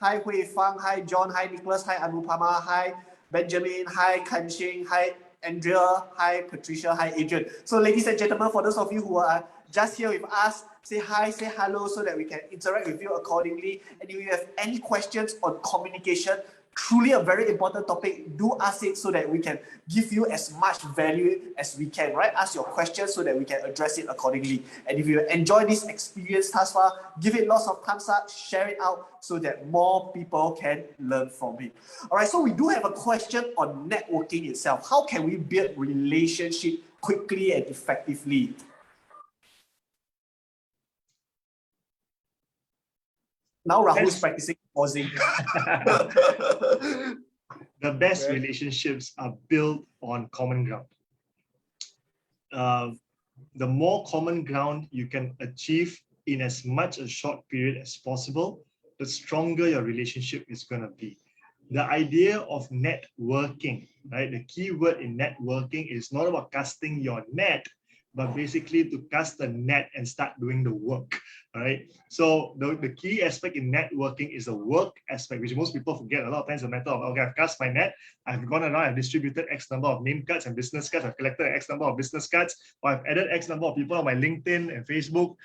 Hi, Hui Fang. Hi, John. Hi, Nicholas. Hi, Anupama. Hi, Benjamin. Hi, Kanxing. Hi, Andrea. Hi, Patricia. Hi, Adrian. So ladies and gentlemen, for those of you who are just here with us, say hi, say hello, so that we can interact with you accordingly. And if you have any questions on communication, truly a very important topic, do ask it so that we can give you as much value as we can, right? Ask your questions so that we can address it accordingly. And if you enjoy this experience thus far, give it lots of thumbs up, share it out so that more people can learn from it. All right, so we do have a question on networking itself. How can we build relationship quickly and effectively? Now Rahul's practicing pausing. The best relationships are built on common ground. The more common ground you can achieve in as much a short period as possible, the stronger your relationship is going to be. The idea of networking, right? The key word in networking is not about casting your net, but basically to cast the net and start doing the work. All right. So the key aspect in networking is the work aspect, which most people forget. A lot of times a matter of, okay, I've cast my net, I've gone around, I've distributed X number of name cards and business cards, I've collected X number of business cards, or I've added X number of people on my LinkedIn and Facebook.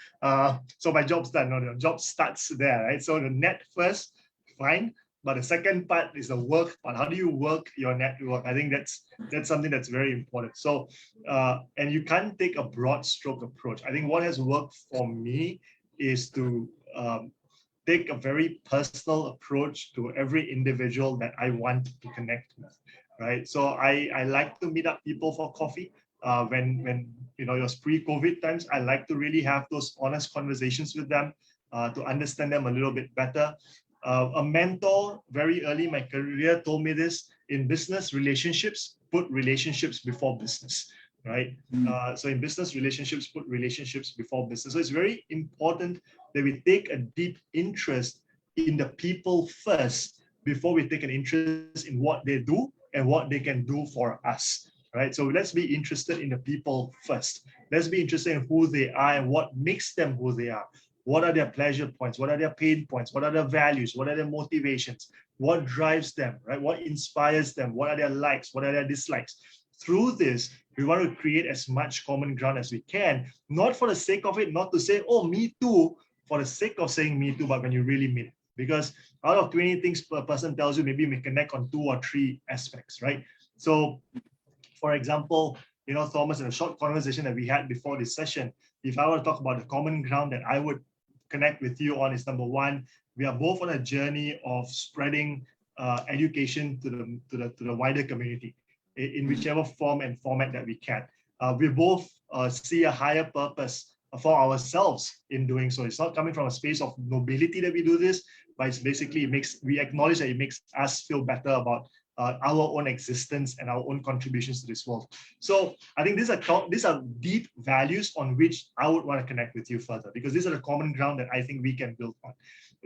So my job's done. No, the job starts there, right? So the net first, fine. But the second part is the work part. How do you work your network? I think that's something that's very important. So, and you can't take a broad stroke approach. I think what has worked for me is to take a very personal approach to every individual that I want to connect with, right? So I like to meet up people for coffee. When it was pre-COVID times, I like to really have those honest conversations with them to understand them a little bit better. A mentor very early in my career told me this: in business relationships, put relationships before business, right? So in business relationships, put relationships before business. So it's very important that we take a deep interest in the people first before we take an interest in what they do and what they can do for us, right? So let's be interested in the people first. Let's be interested in who they are and what makes them who they are. What are their pleasure points? What are their pain points? What are their values? What are their motivations? What drives them, right? What inspires them? What are their likes? What are their dislikes? Through this, we want to create as much common ground as we can, not for the sake of it, not to say, oh, me too, for the sake of saying me too, but when you really mean it. Because out of 20 things a person tells you, maybe we connect on 2 or 3 aspects, right? So, for example, Thomas, in a short conversation that we had before this session, if I were to talk about the common ground that I would connect with you on is, number one, we are both on a journey of spreading education to the wider community in whichever form and format that we can. We both see a higher purpose for ourselves in doing so. It's not coming from a space of nobility that we do this, but it's basically we acknowledge that it makes us feel better about our own existence and our own contributions to this world. So I think these are deep values on which I would want to connect with you further, because these are the common ground that I think we can build on.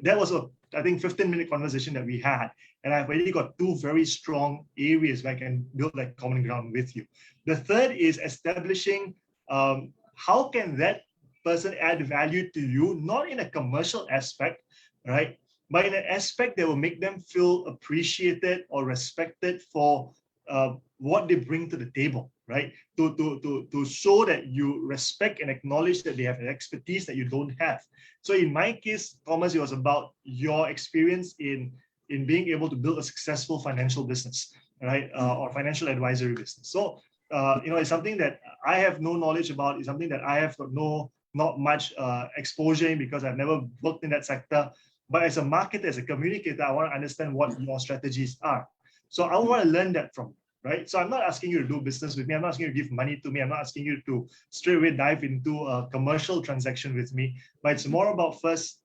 That was I think 15-minute conversation that we had, and I've already got 2 very strong areas where I can build that common ground with you. The third is establishing how can that person add value to you, not in a commercial aspect, right? But in an aspect that will make them feel appreciated or respected for what they bring to the table, right? To show that you respect and acknowledge that they have an expertise that you don't have. So in my case, Thomas, it was about your experience in being able to build a successful financial business, right? Or financial advisory business. So it's something that I have no knowledge about. It's something that I have got not much exposure in, because I've never worked in that sector. But as a marketer, as a communicator, I want to understand what your strategies are. So I want to learn that from you, right? So I'm not asking you to do business with me. I'm not asking you to give money to me. I'm not asking you to straight away dive into a commercial transaction with me. But it's more about first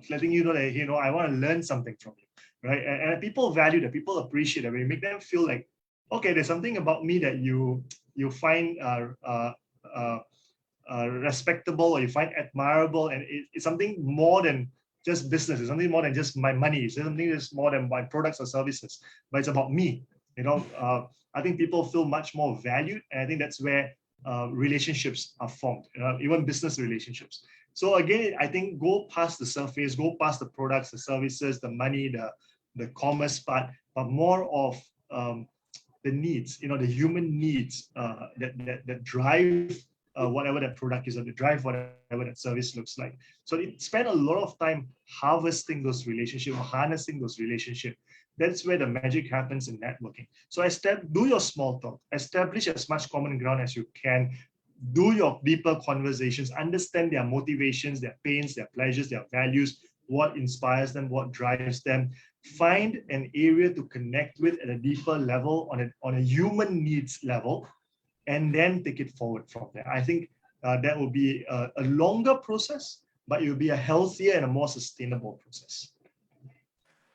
letting you know that, I want to learn something from you, right? And people value that. People appreciate that. When you make them feel like, okay, there's something about me that you find respectable, or you find admirable, and it's something more than just business. It's something more than just my money. It's something that's more than my products or services, but it's about me. I think people feel much more valued, and I think that's where relationships are formed, even business relationships. So again, I think go past the surface, go past the products, the services, the money, the commerce part, but more of the needs, the human needs that drive whatever that product is, or to drive whatever that service looks like. So spend a lot of time harvesting those relationships, harnessing those relationships. That's where the magic happens in networking. So do your small talk, establish as much common ground as you can, do your deeper conversations, understand their motivations, their pains, their pleasures, their values, what inspires them, what drives them. Find an area to connect with at a deeper level, on a human needs level, and then take it forward from there. I think that will be a longer process, but it will be a healthier and a more sustainable process.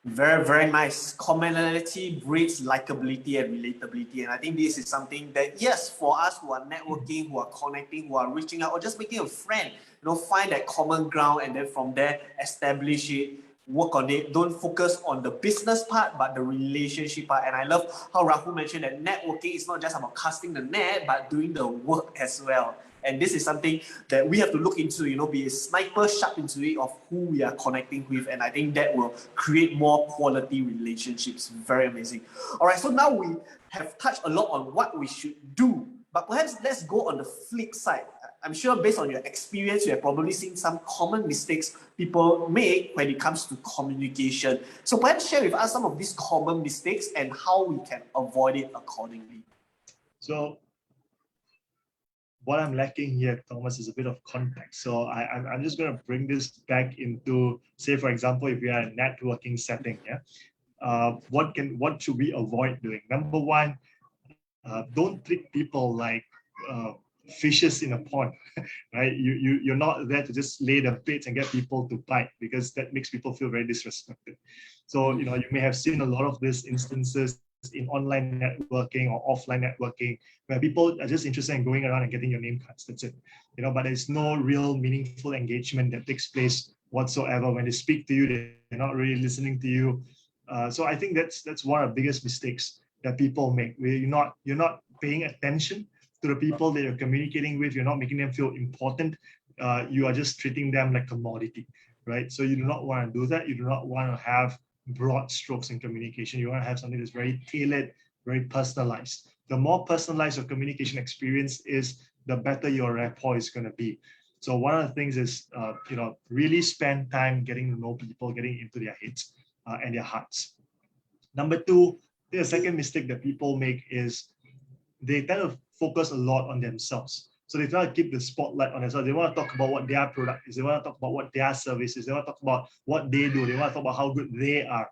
Very, very nice. Commonality breeds likability and relatability. And I think this is something that, yes, for us who are networking, who are connecting, who are reaching out, or just making a friend, find that common ground, and then from there, establish it, work on it. Don't focus on the business part, but the relationship part. And I love how Rahul mentioned that networking is not just about casting the net, but doing the work as well. And this is something that we have to look into, be a sniper sharp into it of who we are connecting with. And I think that will create more quality relationships. Very amazing. All right, so now we have touched a lot on what we should do, but perhaps let's go on the flip side. I'm sure based on your experience, you have probably seen some common mistakes people make when it comes to communication. So perhaps share with us some of these common mistakes and how we can avoid it accordingly. So what I'm lacking here, Thomas, is a bit of context. So I'm just going to bring this back into, say, for example, if we are in a networking setting, what should we avoid doing? Number one, don't treat people like fishes in a pond, right? You're not there to just lay the baits and get people to bite, because that makes people feel very disrespected. So you may have seen a lot of these instances in online networking or offline networking where people are just interested in going around and getting your name cards. That's it. But there's no real meaningful engagement that takes place whatsoever. When they speak to you, they're not really listening to you. So I think that's one of the biggest mistakes that people make, where you're not paying attention to the people that you're communicating with. You're not making them feel important. You are just treating them like commodity, right? So you do not want to do that. You do not want to have broad strokes in communication. You want to have something that's very tailored, very personalized. The more personalized your communication experience is, the better your rapport is going to be. So one of the things is, really spend time getting to know people, getting into their heads and their hearts. Number two, the second mistake that people make is they tend to focus a lot on themselves. So they try to keep the spotlight on themselves. They want to talk about what their product is. They want to talk about what their service is. They want to talk about what they do. They want to talk about how good they are.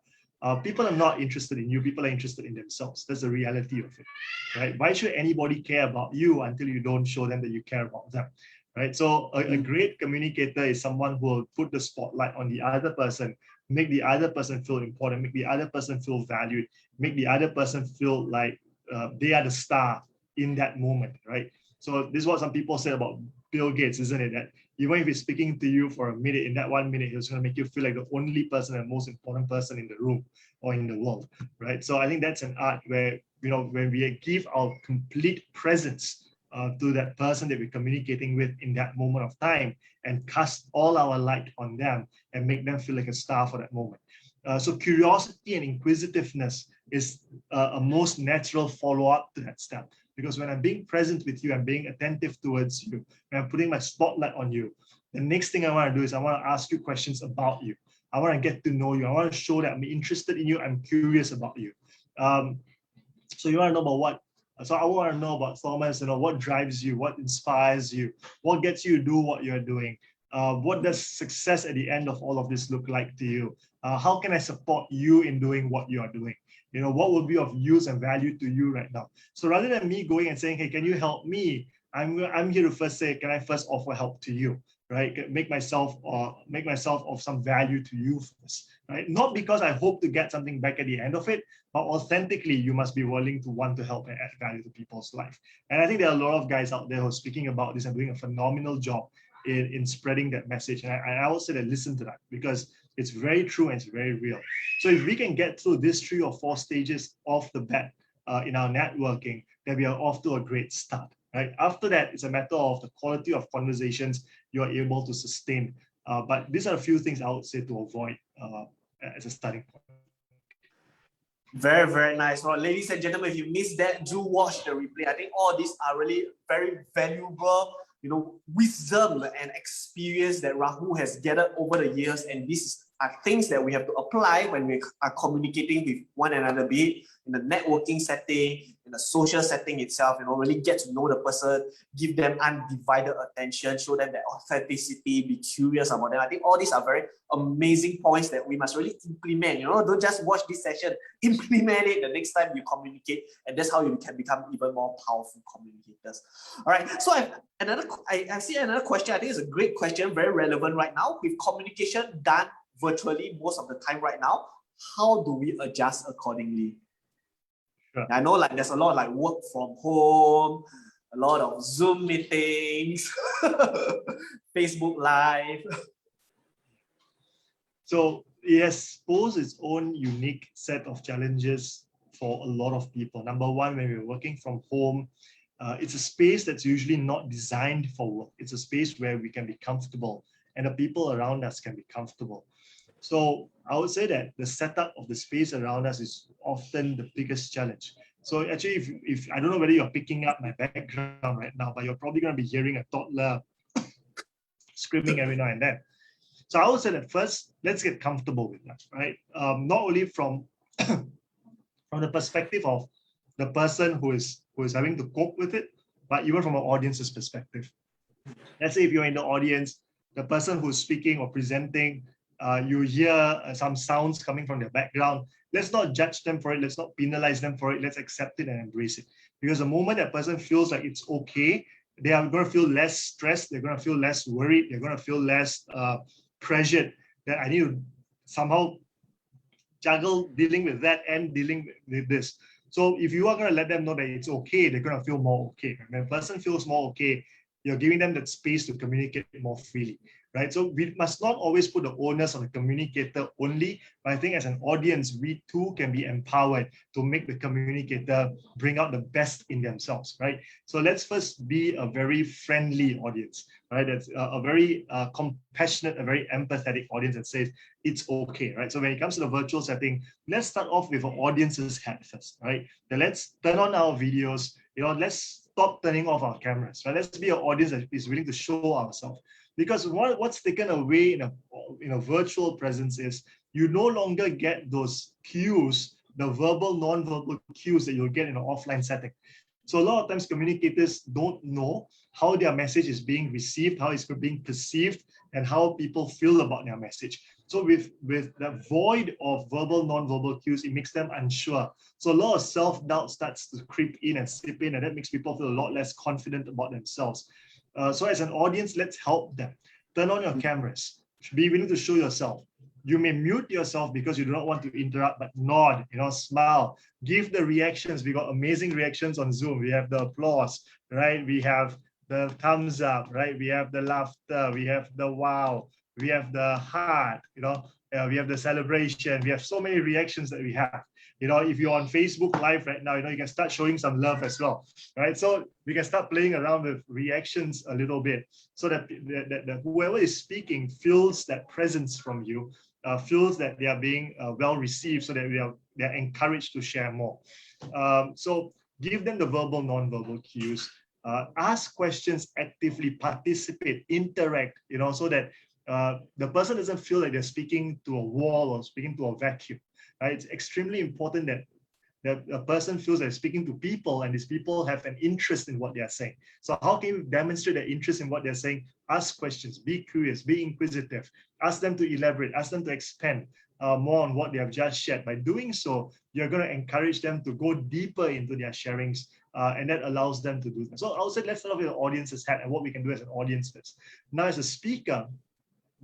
People are not interested in you. People are interested in themselves. That's the reality of it, right? Why should anybody care about you until you don't show them that you care about them, right? So a great communicator is someone who will put the spotlight on the other person, make the other person feel important, make the other person feel valued, make the other person feel like they are the star in that moment, right? So this is what some people say about Bill Gates, isn't it? That even if he's speaking to you for a minute, in that 1 minute, he's going to make you feel like the only person and most important person in the room or in the world, right? So I think that's an art where, when we give our complete presence to that person that we're communicating with in that moment of time and cast all our light on them and make them feel like a star for that moment. So curiosity and inquisitiveness is a most natural follow-up to that step. Because when I'm being present with you, I'm being attentive towards you, when I'm putting my spotlight on you, the next thing I want to do is I want to ask you questions about you. I want to get to know you. I want to show that I'm interested in you. I'm curious about you. So you want to know about what? So I want to know about Thomas, what drives you, what inspires you, what gets you to do what you're doing. What does success at the end of all of this look like to you? How can I support you in doing what you are doing? What would be of use and value to you right now? So rather than me going and saying, hey, can you help me? I'm here to first say, can I first offer help to you, right? Make myself of some value to you first, right? Not because I hope to get something back at the end of it, but authentically, you must be willing to want to help and add value to people's life. And I think there are a lot of guys out there who are speaking about this and doing a phenomenal job in spreading that message. And I would say that listen to that, because it's very true and it's very real. So if we can get through these 3 or 4 stages off the bat in our networking, then we are off to a great start, right? After that, it's a matter of the quality of conversations you are able to sustain. But these are a few things I would say to avoid as a starting point. Very, very nice. Well, ladies and gentlemen, if you missed that, do watch the replay. I think all these are really very valuable, wisdom and experience that Rahul has gathered over the years. And these are things that we have to apply when we are communicating with one another, be it in the networking setting, in the social setting itself, really get to know the person, give them undivided attention, show them that authenticity, be curious about them. I think all these are very amazing points that we must really implement. Don't just watch this session, implement it the next time you communicate, and that's how you can become even more powerful communicators. All right, so I see another question. I think it's a great question, very relevant right now. With communication done virtually most of the time right now, how do we adjust accordingly? Sure. I know there's a lot of work from home, a lot of Zoom meetings, Facebook Live. So yes, pose its own unique set of challenges for a lot of people. Number one, when we're working from home, it's a space that's usually not designed for work. It's a space where we can be comfortable and the people around us can be comfortable. So I would say that the setup of the space around us is often the biggest challenge. So actually, if I don't know whether you're picking up my background right now, but you're probably going to be hearing a toddler screaming every now and then. So I would say that first, let's get comfortable with that, right? Not only from from the perspective of the person who is having to cope with it, but even from an audience's perspective. Let's say if you're in the audience, the person who's speaking or presenting, you hear some sounds coming from their background. Let's not judge them for it. Let's not penalize them for it. Let's accept it and embrace it. Because the moment that person feels like it's okay, they are going to feel less stressed. They're going to feel less worried. They're going to feel less pressured that I need to somehow juggle dealing with that and dealing with this. So if you are going to let them know that it's okay, they're going to feel more okay. When a person feels more okay, you're giving them that space to communicate more freely, right? So we must not always put the onus on the communicator only, but I think as an audience, we too can be empowered to make the communicator bring out the best in themselves, right? So let's first be a very friendly audience, right? That's a very compassionate, a very empathetic audience that says it's okay, right? So when it comes to the virtual setting, let's start off with an audience's hat first, right? Then let's turn on our videos, let's stop turning off our cameras, right? Let's be an audience that is willing to show ourselves. Because what's taken away in a virtual presence is you no longer get those cues, the verbal, non-verbal cues that you'll get in an offline setting. So a lot of times communicators don't know how their message is being received, how it's being perceived, and how people feel about their message. So with the void of verbal, non-verbal cues, it makes them unsure. So a lot of self-doubt starts to creep in and slip in, and that makes people feel a lot less confident about themselves. So as an audience, let's help them. Turn on your cameras. Be willing to show yourself. You may mute yourself because you do not want to interrupt, but nod, smile, give the reactions. We got amazing reactions on Zoom. We have the applause, right? We have the thumbs up, right? We have the laughter. We have the wow. We have the heart, we have the celebration. We have so many reactions that we have. If you're on Facebook Live right now, you can start showing some love as well, right? So we can start playing around with reactions a little bit so that whoever is speaking feels that presence from you, feels that they are being well received, so that they're encouraged to share more. So give them the verbal, non-verbal cues. Ask questions actively, participate, interact, so that the person doesn't feel like they're speaking to a wall or speaking to a vacuum. Right? It's extremely important that a person feels they're speaking to people, and these people have an interest in what they're saying. So how can you demonstrate their interest in what they're saying? Ask questions, be curious, be inquisitive, ask them to elaborate, ask them to expand more on what they have just shared. By doing so, you're going to encourage them to go deeper into their sharings, and that allows them to do that. So I would say let's start off with the audience's hat and what we can do as an audience first. Now, as a speaker,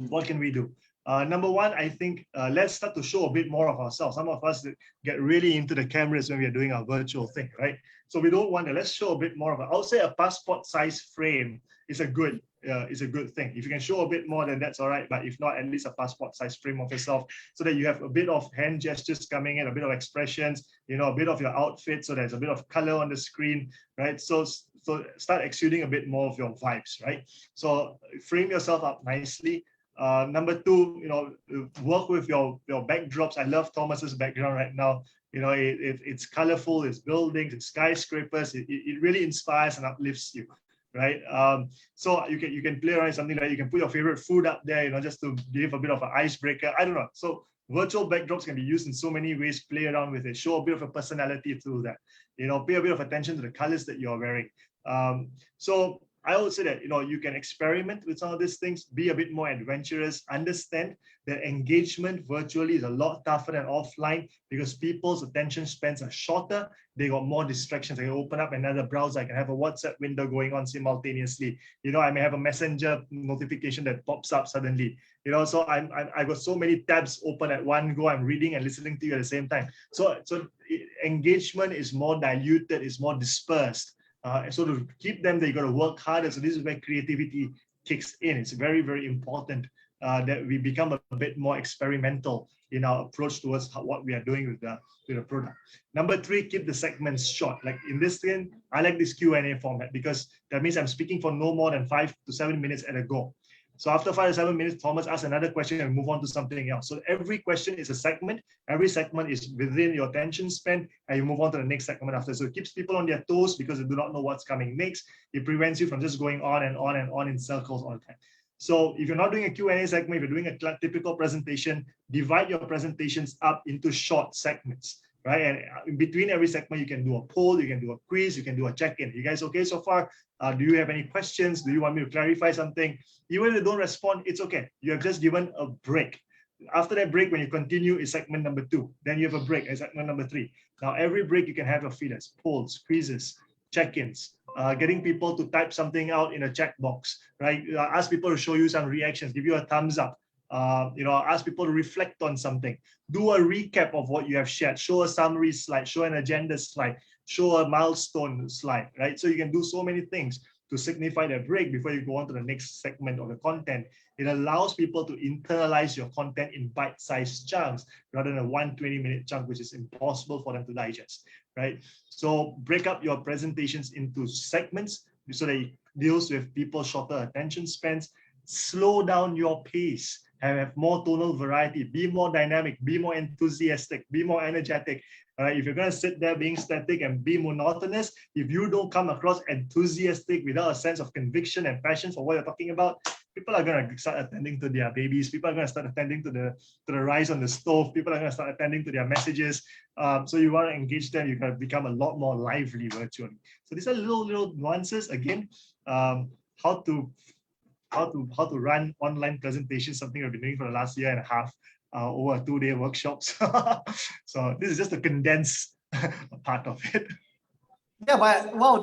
what can we do? Number one, I think let's start to show a bit more of ourselves. Some of us get really into the cameras when we are doing our virtual thing, right? So we don't want to. Let's show a bit more of it. I would say a passport-size frame is a good thing. If you can show a bit more, then that's all right. But if not, at least a passport-size frame of yourself, so that you have a bit of hand gestures coming in, a bit of expressions, a bit of your outfit, so there's a bit of color on the screen, right? So start exuding a bit more of your vibes, right? So frame yourself up nicely. Number two, work with your backdrops. I love Thomas's background right now. It's colorful, it's buildings, it's skyscrapers. It really inspires and uplifts you, right? So you can play around with something like you can put your favorite food up there, just to give a bit of an icebreaker. I don't know. So virtual backdrops can be used in so many ways. Play around with it. Show a bit of a personality through that. Pay a bit of attention to the colors that you're wearing. So I would say that you can experiment with some of these things, be a bit more adventurous, understand that engagement virtually is a lot tougher than offline because people's attention spans are shorter. They got more distractions. I can open up another browser. I can have a WhatsApp window going on simultaneously. I may have a messenger notification that pops up suddenly. So I got so many tabs open at one go. I'm reading and listening to you at the same time. So engagement is more diluted, is more dispersed. So to keep them, they got to work harder. So this is where creativity kicks in. It's very, very important that we become a bit more experimental in our approach towards what we are doing with the product. Number 3, keep the segments short. Like in this thing, I like this Q&A format because that means I'm speaking for no more than 5 to 7 minutes at a go. So after 5 to 7 minutes, Thomas asks another question and move on to something else. So every question is a segment. Every segment is within your attention span, and you move on to the next segment after. So it keeps people on their toes because they do not know what's coming next. It prevents you from just going on and on and on in circles all the time. So if you're not doing a Q&A segment, if you're doing a typical presentation, divide your presentations up into short segments, right? And in between every segment, you can do a poll, you can do a quiz, you can do a check-in. You guys okay so far? Do you have any questions? Do you want me to clarify something? Even if they don't respond, it's okay. You have just given a break. After that break, when you continue, is segment number 2. Then you have a break, is segment number 3. Now, every break, you can have your feelers, polls, quizzes, check-ins, getting people to type something out in a chat box, right? Ask people to show you some reactions, give you a thumbs up. Ask people to reflect on something. Do a recap of what you have shared. Show a summary slide, show an agenda slide, show a milestone slide, right? So you can do so many things to signify that break before you go on to the next segment of the content. It allows people to internalize your content in bite-sized chunks rather than a 120-minute chunk, which is impossible for them to digest, right? So break up your presentations into segments so that it deals with people's shorter attention spans. Slow down your pace. Have more tonal variety, be more dynamic, be more enthusiastic, be more energetic. If you're going to sit there being static and be monotonous, if you don't come across enthusiastic without a sense of conviction and passion for what you're talking about, people are going to start attending to their babies. People are going to start attending to the rice on the stove. People are going to start attending to their messages. So you want to engage them. You can become a lot more lively virtually. So these are little nuances. Again, how to run online presentations, something we've been doing for the last year and a half over a 2-day workshops. So this is just a condensed part of it. Yeah, but wow,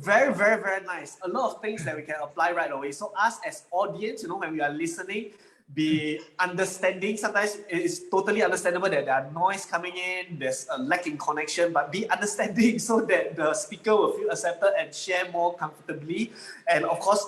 very, very, very nice. A lot of things that we can apply right away. So us as audience, when we are listening, be understanding. Sometimes it's totally understandable that there are noise coming in, there's a lack in connection, but be understanding so that the speaker will feel accepted and share more comfortably. And of course,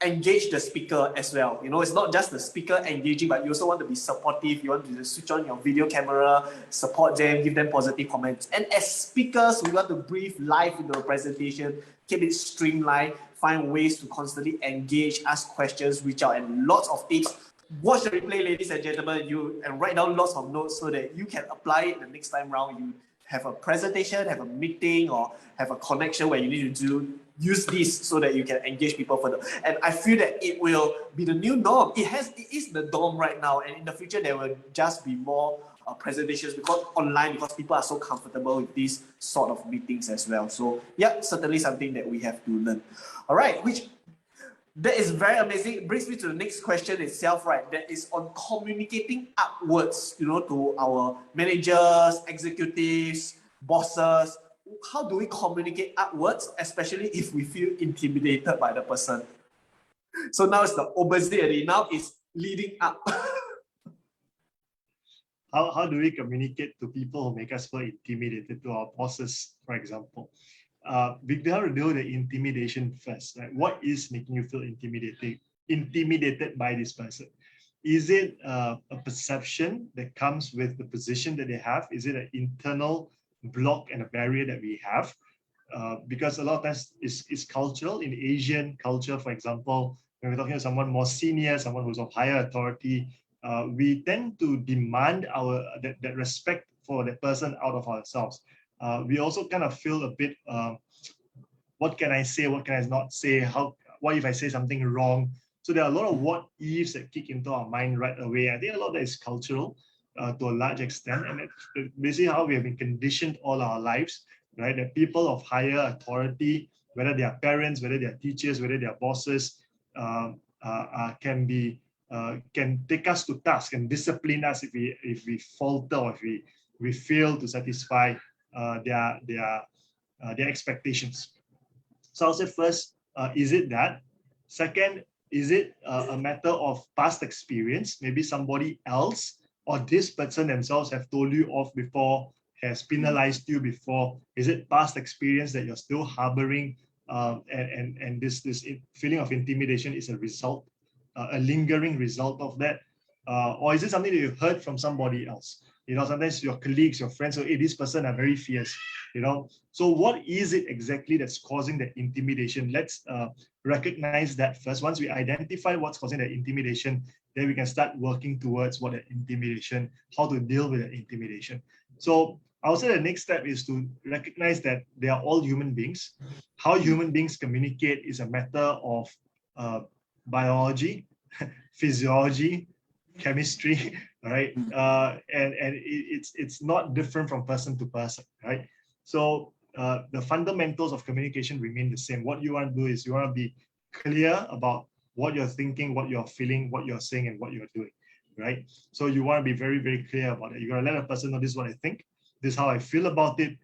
engage the speaker as well. It's not just the speaker engaging, but you also want to be supportive. You want to switch on your video camera, support them, give them positive comments. And as speakers, we want to breathe life into the presentation, keep it streamlined, find ways to constantly engage, ask questions, reach out, and lots of tips. Watch the replay, ladies and gentlemen, and write down lots of notes so that you can apply it the next time round. You have a presentation, have a meeting, or have a connection where you need to use this so that you can engage people further. And I feel that it will be the new norm. It is the norm right now, and in the future there will just be more presentations online because people are so comfortable with these sort of meetings as well. So yeah, certainly something that we have to learn. All right, that is very amazing. It brings me to the next question itself, right? That is on communicating upwards, to our managers, executives, bosses. How do we communicate upwards, especially if we feel intimidated by the person? So now it's the opposite. Now it's leading up. How do we communicate to people who make us feel intimidated, to our bosses, for example? We have to deal with the intimidation first. Right? What is making you feel intimidated by this person? Is it a perception that comes with the position that they have? Is it an internal block and a barrier that we have? Because a lot of times it's cultural. In Asian culture, for example, when we're talking to someone more senior, someone who's of higher authority, we tend to demand that respect for the person out of ourselves. We also kind of feel a bit, what can I say? What can I not say? What if I say something wrong? So there are a lot of what ifs that kick into our mind right away. I think a lot of that is cultural to a large extent. And it's basically how we have been conditioned all our lives, right? That people of higher authority, whether they are parents, whether they are teachers, whether they are bosses, can take us to task and discipline us if we falter or if we fail to satisfy their expectations. So I'll say first, is it that? Second, is it a matter of past experience? Maybe somebody else or this person themselves have told you off before, has penalized you before. Is it past experience that you're still harboring, and this feeling of intimidation is a result, a lingering result of that? or is it something that you heard from somebody else? Sometimes your colleagues, your friends, say, hey, this person are very fierce, So what is it exactly that's causing that intimidation? Let's recognize that first. Once we identify what's causing that intimidation, then we can start working towards what that intimidation, how to deal with that intimidation. So I would say the next step is to recognize that they are all human beings. How human beings communicate is a matter of biology, physiology, chemistry, right? And it's not different from person to person, right? So the fundamentals of communication remain the same. What you want to do is you want to be clear about what you're thinking, what you're feeling, what you're saying, and what you're doing, right? So you want to be very, very clear about it. You're going to let a person know this is what I think, this is how I feel about it,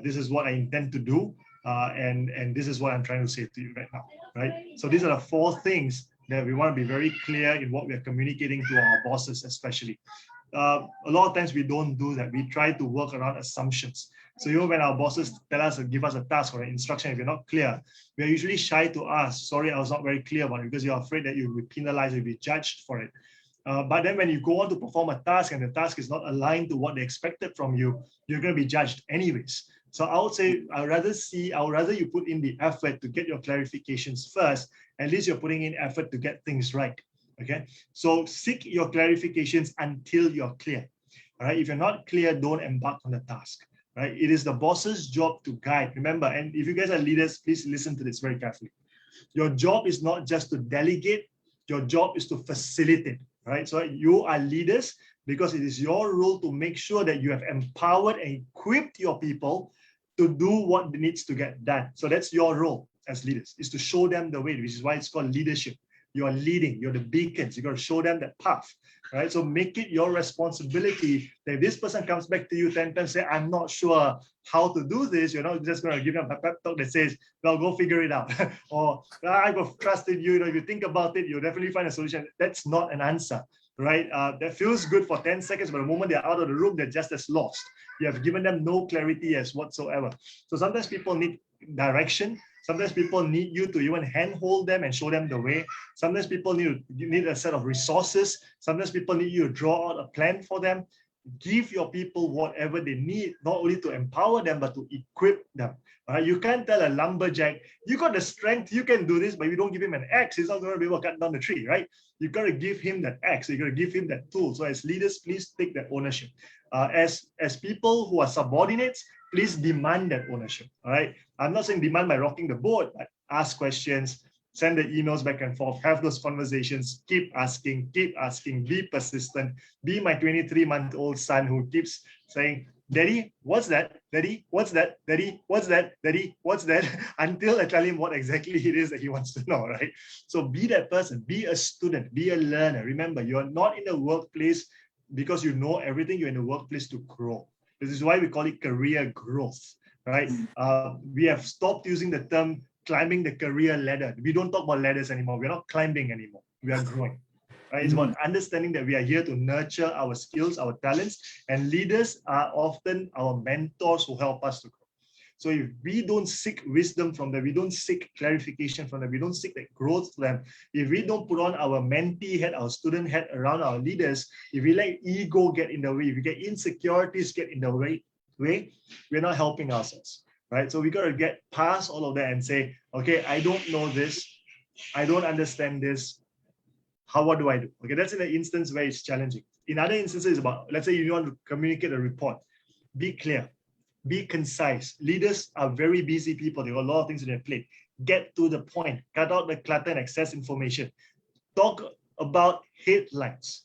this is what I intend to do, and this is what I'm trying to say to you right now, right? So these are the 4 things that we want to be very clear in what we're communicating to our bosses, especially. A lot of times we don't do that. We try to work around assumptions. So when our bosses tell us or give us a task or an instruction, if you're not clear, we're usually shy to ask, sorry, I was not very clear about it, because you're afraid that you'll be penalized, you'll be judged for it. But then when you go on to perform a task and the task is not aligned to what they expected from you, you're going to be judged anyways. So I would say, I'd rather you put in the effort to get your clarifications first. At least you're putting in effort to get things right. Okay. So seek your clarifications until you're clear. All right. If you're not clear, don't embark on the task. Right. It is the boss's job to guide. Remember, and if you guys are leaders, please listen to this very carefully. Your job is not just to delegate. Your job is to facilitate. Right. So you are leaders because it is your role to make sure that you have empowered and equipped your people to do what needs to get done. So that's your role as leaders, is to show them the way, which is why it's called leadership. You are leading, you're the beacons, you got to show them that path, right? So make it your responsibility that if this person comes back to you 10 times, say, I'm not sure how to do this, you're not just going to give them a pep talk that says, well, go figure it out. Or I got trusted you, if you think about it, you'll definitely find a solution. That's not an answer, right? That feels good for 10 seconds, but the moment they're out of the room, they're just as lost. You have given them no clarity as whatsoever. So sometimes people need direction. Sometimes people need you to even handhold them and show them the way. Sometimes people need a set of resources. Sometimes people need you to draw out a plan for them. Give your people whatever they need, not only to empower them, but to equip them. Right? You can't tell a lumberjack, you got the strength, you can do this, but you don't give him an axe, he's not going to be able to cut down the tree, right? You got to give him that axe, you got to give him that tool. So as leaders, please take that ownership. As people who are subordinates, please demand that ownership. All right. I'm not saying demand by rocking the boat, but ask questions, send the emails back and forth, have those conversations, keep asking, be persistent. Be my 23-month-old son who keeps saying, Daddy, what's that? Daddy, what's that? Daddy, what's that? Daddy, what's that? Until I tell him what exactly it is that he wants to know, right? So be that person, be a student, be a learner. Remember, you're not in the workplace because you know everything, you're in the workplace to grow. This is why we call it career growth, right? We have stopped using the term climbing the career ladder. We don't talk about ladders anymore. We're not climbing anymore. We are growing. Right? It's about understanding that we are here to nurture our skills, our talents, and leaders are often our mentors who help us to grow. So if we don't seek wisdom from them, we don't seek clarification from them, we don't seek that growth from them, if we don't put on our mentee hat, our student hat around our leaders, if we let ego get in the way, if we get insecurities get in the way, we're not helping ourselves, right? So we got to get past all of that and say, okay, I don't know this, I don't understand this, what do I do? Okay, that's in an instance where it's challenging. In other instances, it's about, let's say you want to communicate a report, be clear. Be concise. Leaders are very busy people. They got a lot of things on their plate. Get to the point. Cut out the clutter and excess information. Talk about headlines.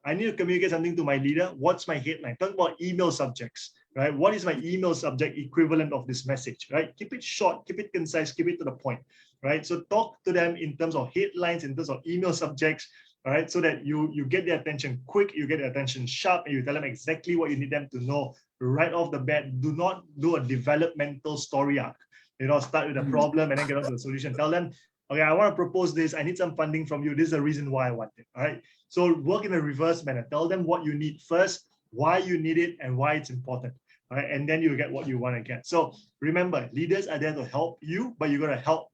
I need to communicate something to my leader. What's my headline? Talk about email subjects, right? What is my email subject equivalent of this message, right? Keep it short, keep it concise, keep it to the point, right? So talk to them in terms of headlines, in terms of email subjects, all right, so that you get their attention quick, you get their attention sharp, and you tell them exactly what you need them to know right off the bat. Do not do a developmental story arc. Start with a problem and then get on to the solution. Tell them, okay, I want to propose this. I need some funding from you. This is the reason why I want it. All right. So work in a reverse manner. Tell them what you need first, why you need it, and why it's important. All right. And then you get what you want to get. So remember, leaders are there to help you, but you got to help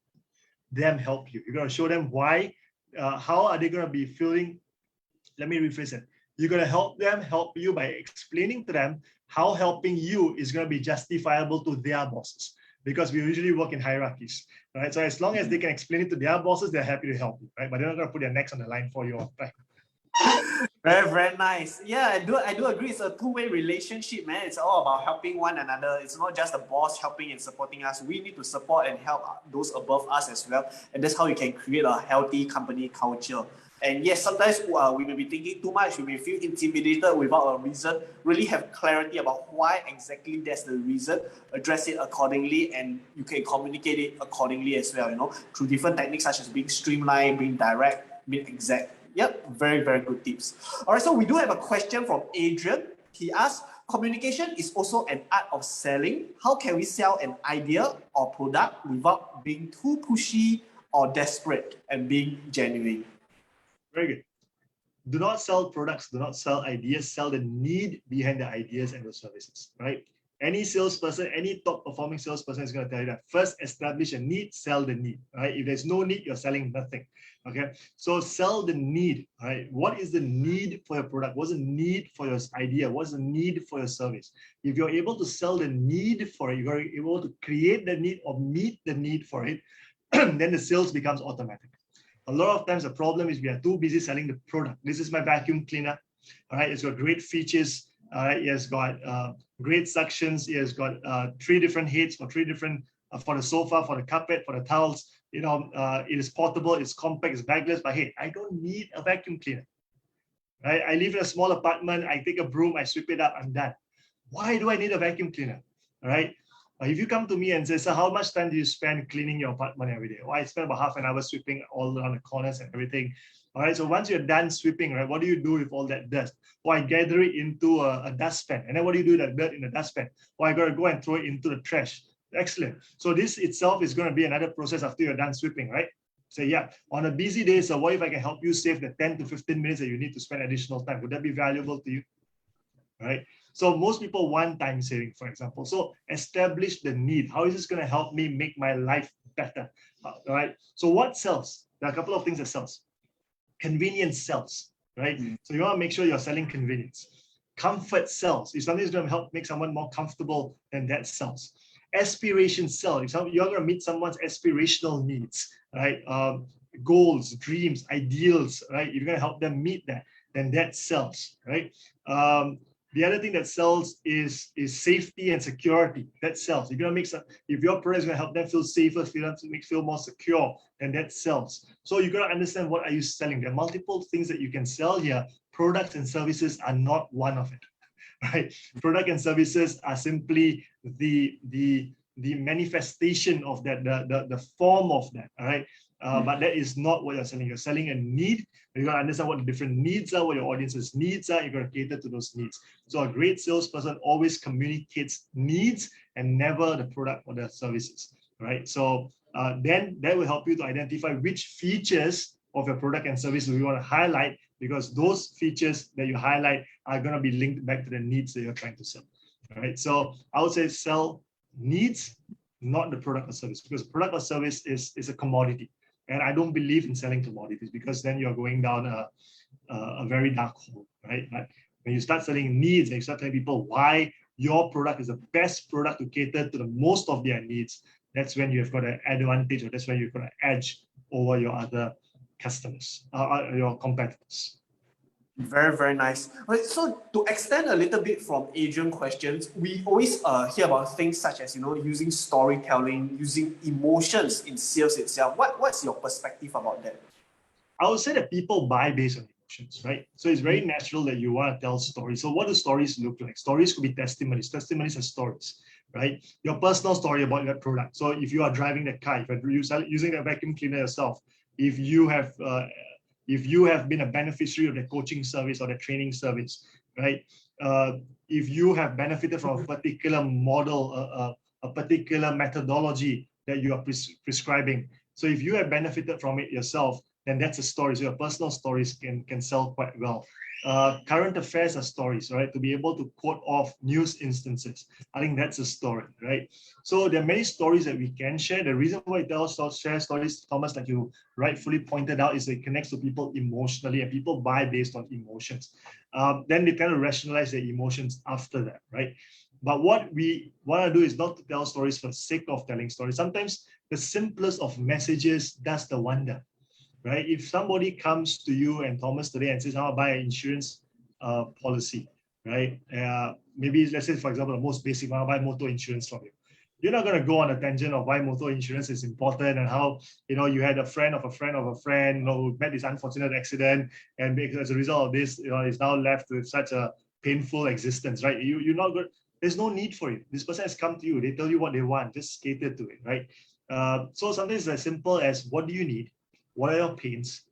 them help you. You got to show them why. How are they going to be feeling Let me rephrase it. You're going to help them help you by explaining to them how helping you is going to be justifiable to their bosses, because we usually work in hierarchies, right? So as long as they can explain it to their bosses, they're happy to help you, right? But they're not going to put their necks on the line for you, right? Very, very nice. Yeah, I do agree. It's a two-way relationship, man. It's all about helping one another. It's not just the boss helping and supporting us. We need to support and help those above us as well. And that's how you can create a healthy company culture. And yes, sometimes we may be thinking too much. We may feel intimidated without a reason. Really have clarity about why exactly that's the reason. Address it accordingly, and you can communicate it accordingly as well, through different techniques such as being streamlined, being direct, being exact. Yep, very, very good tips. All right, so we do have a question from Adrian. He asks, communication is also an art of selling. How can we sell an idea or product without being too pushy or desperate and being genuine? Very good. Do not sell products, do not sell ideas, sell the need behind the ideas and the services, right? Any salesperson, any top performing salesperson is going to tell you that first establish a need, sell the need, right? If there's no need, you're selling nothing, okay? So sell the need, right? What is the need for your product? What's the need for your idea? What's the need for your service? If you're able to sell the need for it, you're able to create the need or meet the need for it, then the sales becomes automatic. A lot of times the problem is we are too busy selling the product. This is my vacuum cleaner, all right? It's got great features. It has got great suctions. It has got 3 different heads for 3 different, for the sofa, for the carpet, for the towels. It is portable, it's compact, it's bagless, but hey, I don't need a vacuum cleaner, right? I live in a small apartment. I take a broom, I sweep it up, I'm done. Why do I need a vacuum cleaner, all right? If you come to me and say, so how much time do you spend cleaning your apartment every day? I spend about half an hour sweeping all around the corners and everything. All right, so once you're done sweeping, right, what do you do with all that dust? I gather it into a dustpan. And then what do you do with that dirt in the dustpan? I got to go and throw it into the trash. Excellent. So this itself is going to be another process after you're done sweeping, right? So yeah, on a busy day, so what if I can help you save the 10 to 15 minutes that you need to spend additional time? Would that be valuable to you? Right? So most people want time saving, for example. So establish the need. How is this going to help me make my life better? Right? So what sells? There are a couple of things that sells. Convenience sells, right? So you want to make sure you're selling convenience. Comfort sells. If something is going to help make someone more comfortable, then that sells. Aspiration sells. If you're going to meet someone's aspirational needs, right? Goals, dreams, ideals, right? If you're going to help them meet that, then that sells, right? The other thing that sells is safety and security. That sells. If you're gonna make some, if your product is gonna help them feel safer, feel more secure, then that sells. So you gotta understand, what are you selling? There are multiple things that you can sell here. Products and services are not one of it, right? Product and services are simply the manifestation of that, the form of that, all right? But that is not what you're selling. You're selling a need. You got to understand what the different needs are, what your audience's needs are. You got to cater to those needs. So a great salesperson always communicates needs and never the product or the services, right? So then that will help you to identify which features of your product and service do you want to highlight, because those features that you highlight are going to be linked back to the needs that you're trying to sell, right? So I would say sell needs, not the product or service, because product or service is a commodity. And I don't believe in selling commodities, because then you're going down a very dark hole, right? But when you start selling needs and you start telling people why your product is the best product to cater to the most of their needs, that's when you've got an advantage, or that's when you've got an edge over your other customers, your competitors. Very, very nice. Right, so to extend a little bit from Adrian questions, we always hear about things such as, using storytelling, using emotions in sales itself. What's your perspective about that? I would say that people buy based on emotions, right? So it's very natural that you want to tell stories. So what do stories look like? Stories could be testimonies. Testimonies are stories, right? Your personal story about your product. So if you are driving the car, if you're using the vacuum cleaner yourself, if you have been a beneficiary of the coaching service or the training service, right? If you have benefited from a particular model, a particular methodology that you are prescribing. So if you have benefited from it yourself, then that's a story. So your personal stories can sell quite well. Current affairs are stories, right? To be able to quote off news instances, I think that's a story, right? So there are many stories that we can share. The reason why share stories, Thomas, like you rightfully pointed out, is it connects to people emotionally, and people buy based on emotions. Then they kind of rationalize their emotions after that, right? But what we want to do is not to tell stories for the sake of telling stories. Sometimes the simplest of messages does the wonder, right? If somebody comes to you and Thomas today and says, "I want to buy an insurance policy," right? Maybe let's say, for example, the most basic, I want to buy motor insurance from you. You're not going to go on a tangent of why motor insurance is important and how, you had a friend of a friend of a friend, who met this unfortunate accident, and as a result of this, is now left with such a painful existence, right? You're not good. There's no need for it. This person has come to you. They tell you what they want. Just cater to it, right? So something as simple as, what do you need? What are your pains?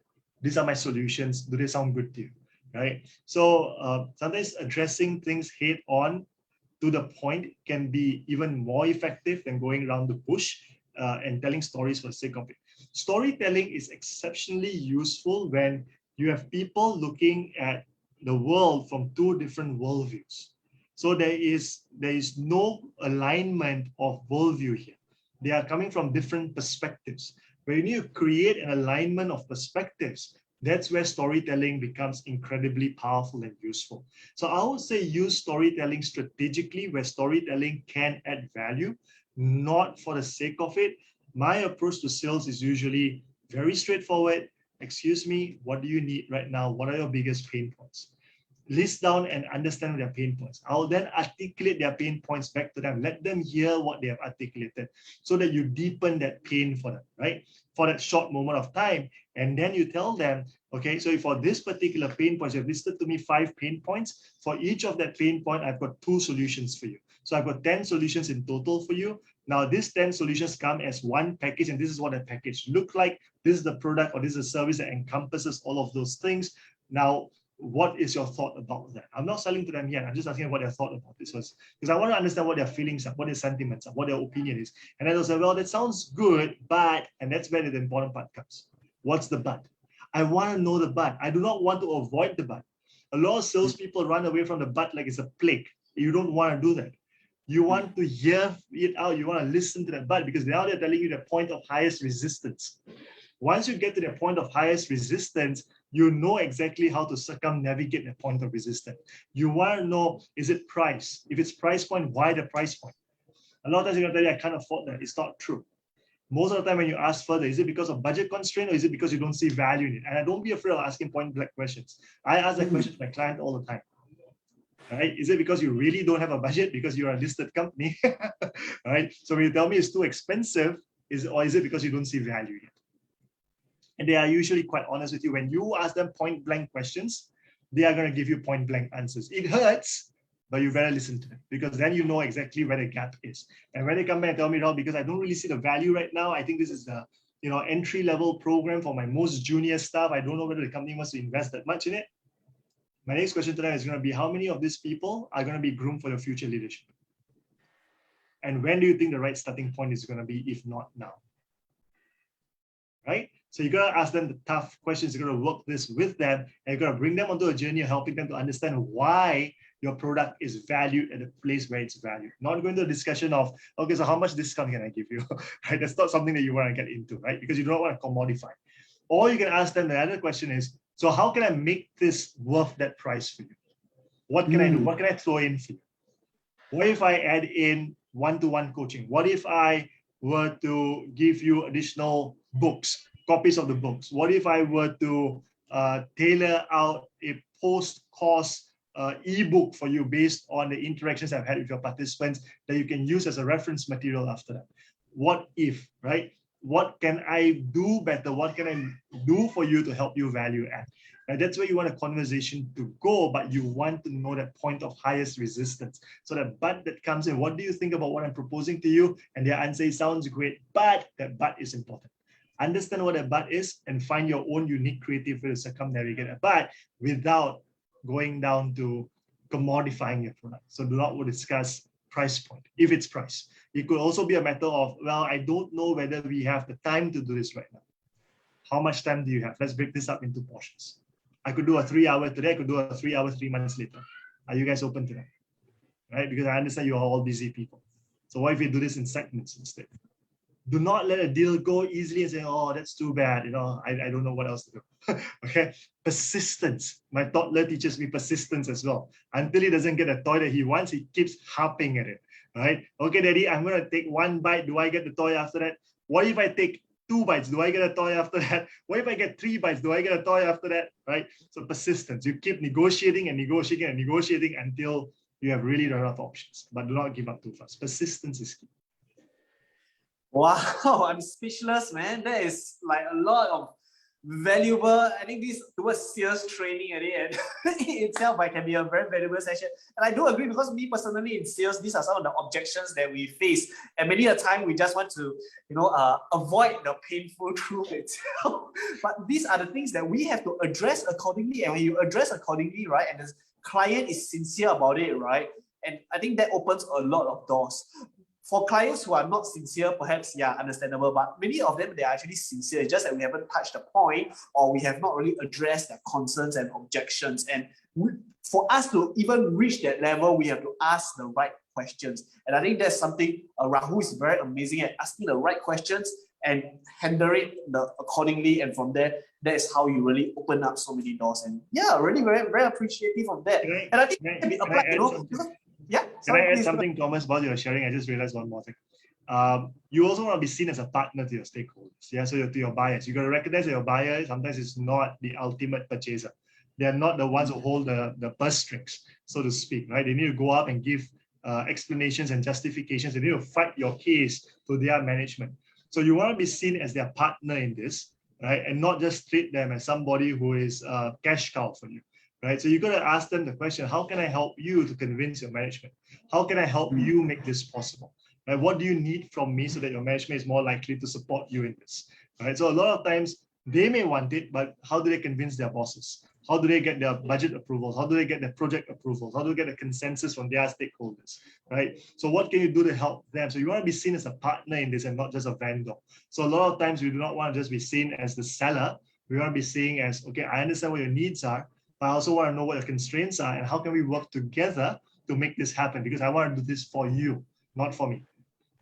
These are my solutions. Do they sound good to you? Right? So sometimes addressing things head on to the point can be even more effective than going around the bush and telling stories for the sake of it. Storytelling is exceptionally useful when you have people looking at the world from two different worldviews. So there is no alignment of worldview here. They are coming from different perspectives. When you create an alignment of perspectives, that's where storytelling becomes incredibly powerful and useful. So I would say use storytelling strategically where storytelling can add value, not for the sake of it. My approach to sales is usually very straightforward. Excuse me, what do you need right now? What are your biggest pain points? List down and understand their pain points. I'll then articulate their pain points back to them. Let them hear what they have articulated so that you deepen that pain for them, right? For that short moment of time. And then you tell them, okay, so for this particular pain point, you've listed to me 5 pain points. For each of that pain point, I've got 2 solutions for you. So I've got 10 solutions in total for you. Now, these 10 solutions come as one package, and this is what a package look like. This is the product or this is a service that encompasses all of those things. Now, what is your thought about that? I'm not selling to them yet. I'm just asking what their thought about this was, because I want to understand what their feelings are, what their sentiments are, what their opinion is. And then they'll say, well, that sounds good, but, and that's where the important part comes. What's the but? I want to know the but. I do not want to avoid the but. A lot of salespeople run away from the but like it's a plague. You don't want to do that. You want to hear it out. You want to listen to that but, because now they're telling you the point of highest resistance. Once you get to the point of highest resistance, you know exactly how to circumnavigate the point of resistance. You want to know, is it price? If it's price point, why the price point? A lot of times you're going to tell you, I can't afford that. It's not true. Most of the time when you ask further, is it because of budget constraint or is it because you don't see value in it? And don't be afraid of asking point blank questions. I ask that question to my client all the time. Right? Is it because you really don't have a budget because you're a listed company? Right? So when you tell me it's too expensive, or is it because you don't see value in it? And they are usually quite honest with you. When you ask them point blank questions, they are going to give you point blank answers. It hurts, but you better listen to them, because then you know exactly where the gap is. And when they come back and tell me, Rahul, because I don't really see the value right now, I think this is the entry level program for my most junior staff. I don't know whether the company wants to invest that much in it. My next question to them is going to be, how many of these people are going to be groomed for the future leadership? And when do you think the right starting point is going to be, if not now? Right? So you're going to ask them the tough questions. You're going to work this with them, and you're going to bring them onto a journey of helping them to understand why your product is valued at the place where it's valued. Not going to a discussion of, okay, so how much discount can I give you? Right? That's not something that you want to get into, right? Because you don't want to commodify. Or you can ask them, the other question is, so how can I make this worth that price for you? What can I do? What can I throw in for you? What if I add in one-to-one coaching? What if I were to give you additional books, copies of the books? What if I were to tailor out a post-course ebook for you based on the interactions I've had with your participants that you can use as a reference material after that? What if, right? What can I do better? What can I do for you to help you value add? And that's where you want a conversation to go, but you want to know that point of highest resistance. So that but that comes in, what do you think about what I'm proposing to you? And their answer is, sounds great, but that but is important. Understand what that but is and find your own unique creative way to circumnavigate a but without going down to commodifying your product. So do not discuss price point, if it's price. It could also be a matter of, well, I don't know whether we have the time to do this right now. How much time do you have? Let's break this up into portions. I could do a 3 hour today. I could do a 3 hour 3 months later. Are you guys open to that? Right? Because I understand you are all busy people. So what if we do this in segments instead? Do not let a deal go easily and say, oh, that's too bad. You know, I don't know what else to do. Okay. Persistence. My toddler teaches me persistence as well. Until he doesn't get a toy that he wants, he keeps harping at it. Right? Okay, Daddy, I'm going to take 1 bite. Do I get the toy after that? What if I take 2 bites? Do I get a toy after that? What if I get 3 bites? Do I get a toy after that? Right? So persistence. You keep negotiating and negotiating and negotiating until you have really run out of options. But do not give up too fast. Persistence is key. Wow, I'm speechless, man. That is like a lot of valuable. I think this towards sales training at the end itself can be a very valuable session. And I do agree, because me personally in sales, these are some of the objections that we face. And many a time we just want to, avoid the painful truth itself. But these are the things that we have to address accordingly. And when you address accordingly, right, and the client is sincere about it, right, and I think that opens a lot of doors. For clients who are not sincere, perhaps, yeah, understandable, but many of them, they are actually sincere. It's just that we haven't touched the point, or we have not really addressed their concerns and objections. And for us to even reach that level, we have to ask the right questions. And I think that's something Rahul is very amazing at, asking the right questions and handle it accordingly. And from there, that is how you really open up so many doors. And yeah, really very, very appreciative of that. And I think it can be applied, yeah. Can I add something, Thomas, while you're sharing? I just realized one more thing. You also want to be seen as a partner to your stakeholders. Yeah, so to your buyers. You got to recognize that your buyer sometimes is not the ultimate purchaser. They're not the ones who hold the purse strings, so to speak, right? They need to go up and give explanations and justifications. They need to fight your case to their management. So you want to be seen as their partner in this, right? And not just treat them as somebody who is a cash cow for you. Right, so you got to ask them the question: how can I help you to convince your management? How can I help you make this possible? Right, what do you need from me so that your management is more likely to support you in this? Right, so a lot of times they may want it, but how do they convince their bosses? How do they get their budget approvals? How do they get their project approvals? How do they get a consensus from their stakeholders? Right, so what can you do to help them? So you want to be seen as a partner in this and not just a vendor. So a lot of times we do not want to just be seen as the seller. We want to be seen as, okay, I understand what your needs are, but I also want to know what your constraints are and how can we work together to make this happen, because I want to do this for you, not for me.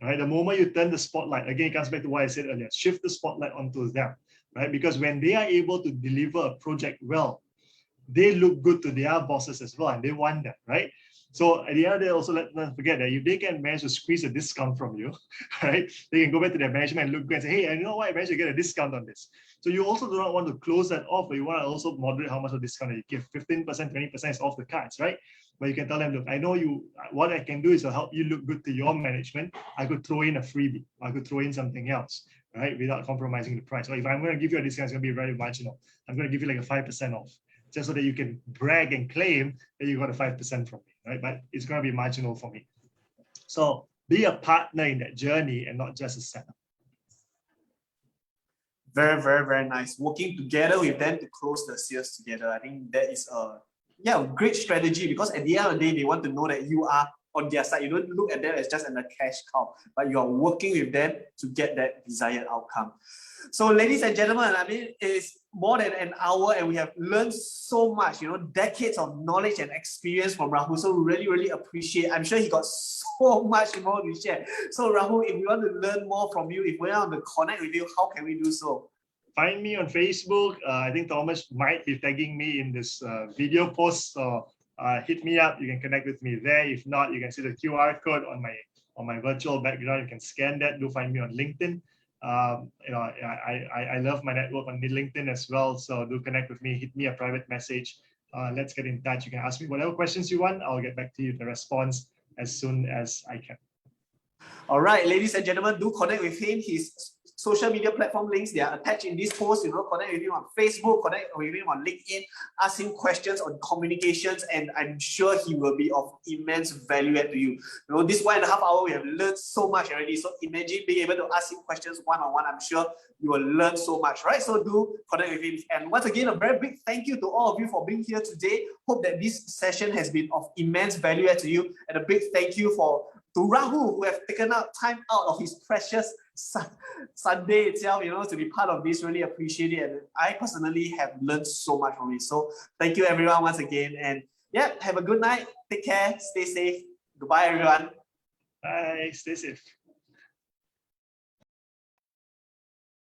Right? The moment you turn the spotlight, again, it comes back to what I said earlier, shift the spotlight onto them, right? Because when they are able to deliver a project well, they look good to their bosses as well, and they want that, right? So at the end of the day, also let's not forget that if they can manage to squeeze a discount from you, right, they can go back to their management and look good and say, hey, you know what, I managed to get a discount on this. So you also do not want to close that off, but you want to also moderate how much of discount you give. 15%, 20% is off the cards, right? But you can tell them, look, I know you, what I can do is to help you look good to your management. I could throw in a freebie. I could throw in something else, right, without compromising the price. So if I'm going to give you a discount, it's going to be very marginal. I'm going to give you like a 5% off, just so that you can brag and claim that you got a 5% from me, right? But it's going to be marginal for me. So be a partner in that journey and not just a seller. Very, very, very nice. Working together with them to close the sales together. I think that is a great strategy, because at the end of the day, they want to know that you are on their side. You don't look at them as just a cash cow, but you are working with them to get that desired outcome. So ladies and gentlemen, I mean, it's more than an hour and we have learned so much, decades of knowledge and experience from Rahul. So really, really appreciate. I'm sure he got so much more to share. So Rahul, if we want to learn more from you, if we want to connect with you, how can we do so? Find me on Facebook. I think Thomas might be tagging me in this video post. So hit me up. You can connect with me there. If not, you can see the QR code on my virtual background. You can scan that. Do find me on LinkedIn. I love my network on LinkedIn as well. So do connect with me. Hit me a private message. Let's get in touch. You can ask me whatever questions you want. I'll get back to you the response as soon as I can. All right, ladies and gentlemen, do connect with him. His social media platform links, they are attached in this post. Connect with him on Facebook, connect with him on LinkedIn, ask him questions on communications, and I'm sure he will be of immense value add to you. This 1.5 hours, we have learned so much already. So imagine being able to ask him questions one-on-one. I'm sure you will learn so much, right? So do connect with him. And once again, a very big thank you to all of you for being here today. Hope that this session has been of immense value add to you. And a big thank you for to Rahul, who have taken out time out of his precious Sunday itself, to be part of this. Really appreciate it. And I personally have learned so much from it. So thank you everyone once again. And yeah, have a good night. Take care. Stay safe. Goodbye, everyone. Bye. Stay safe.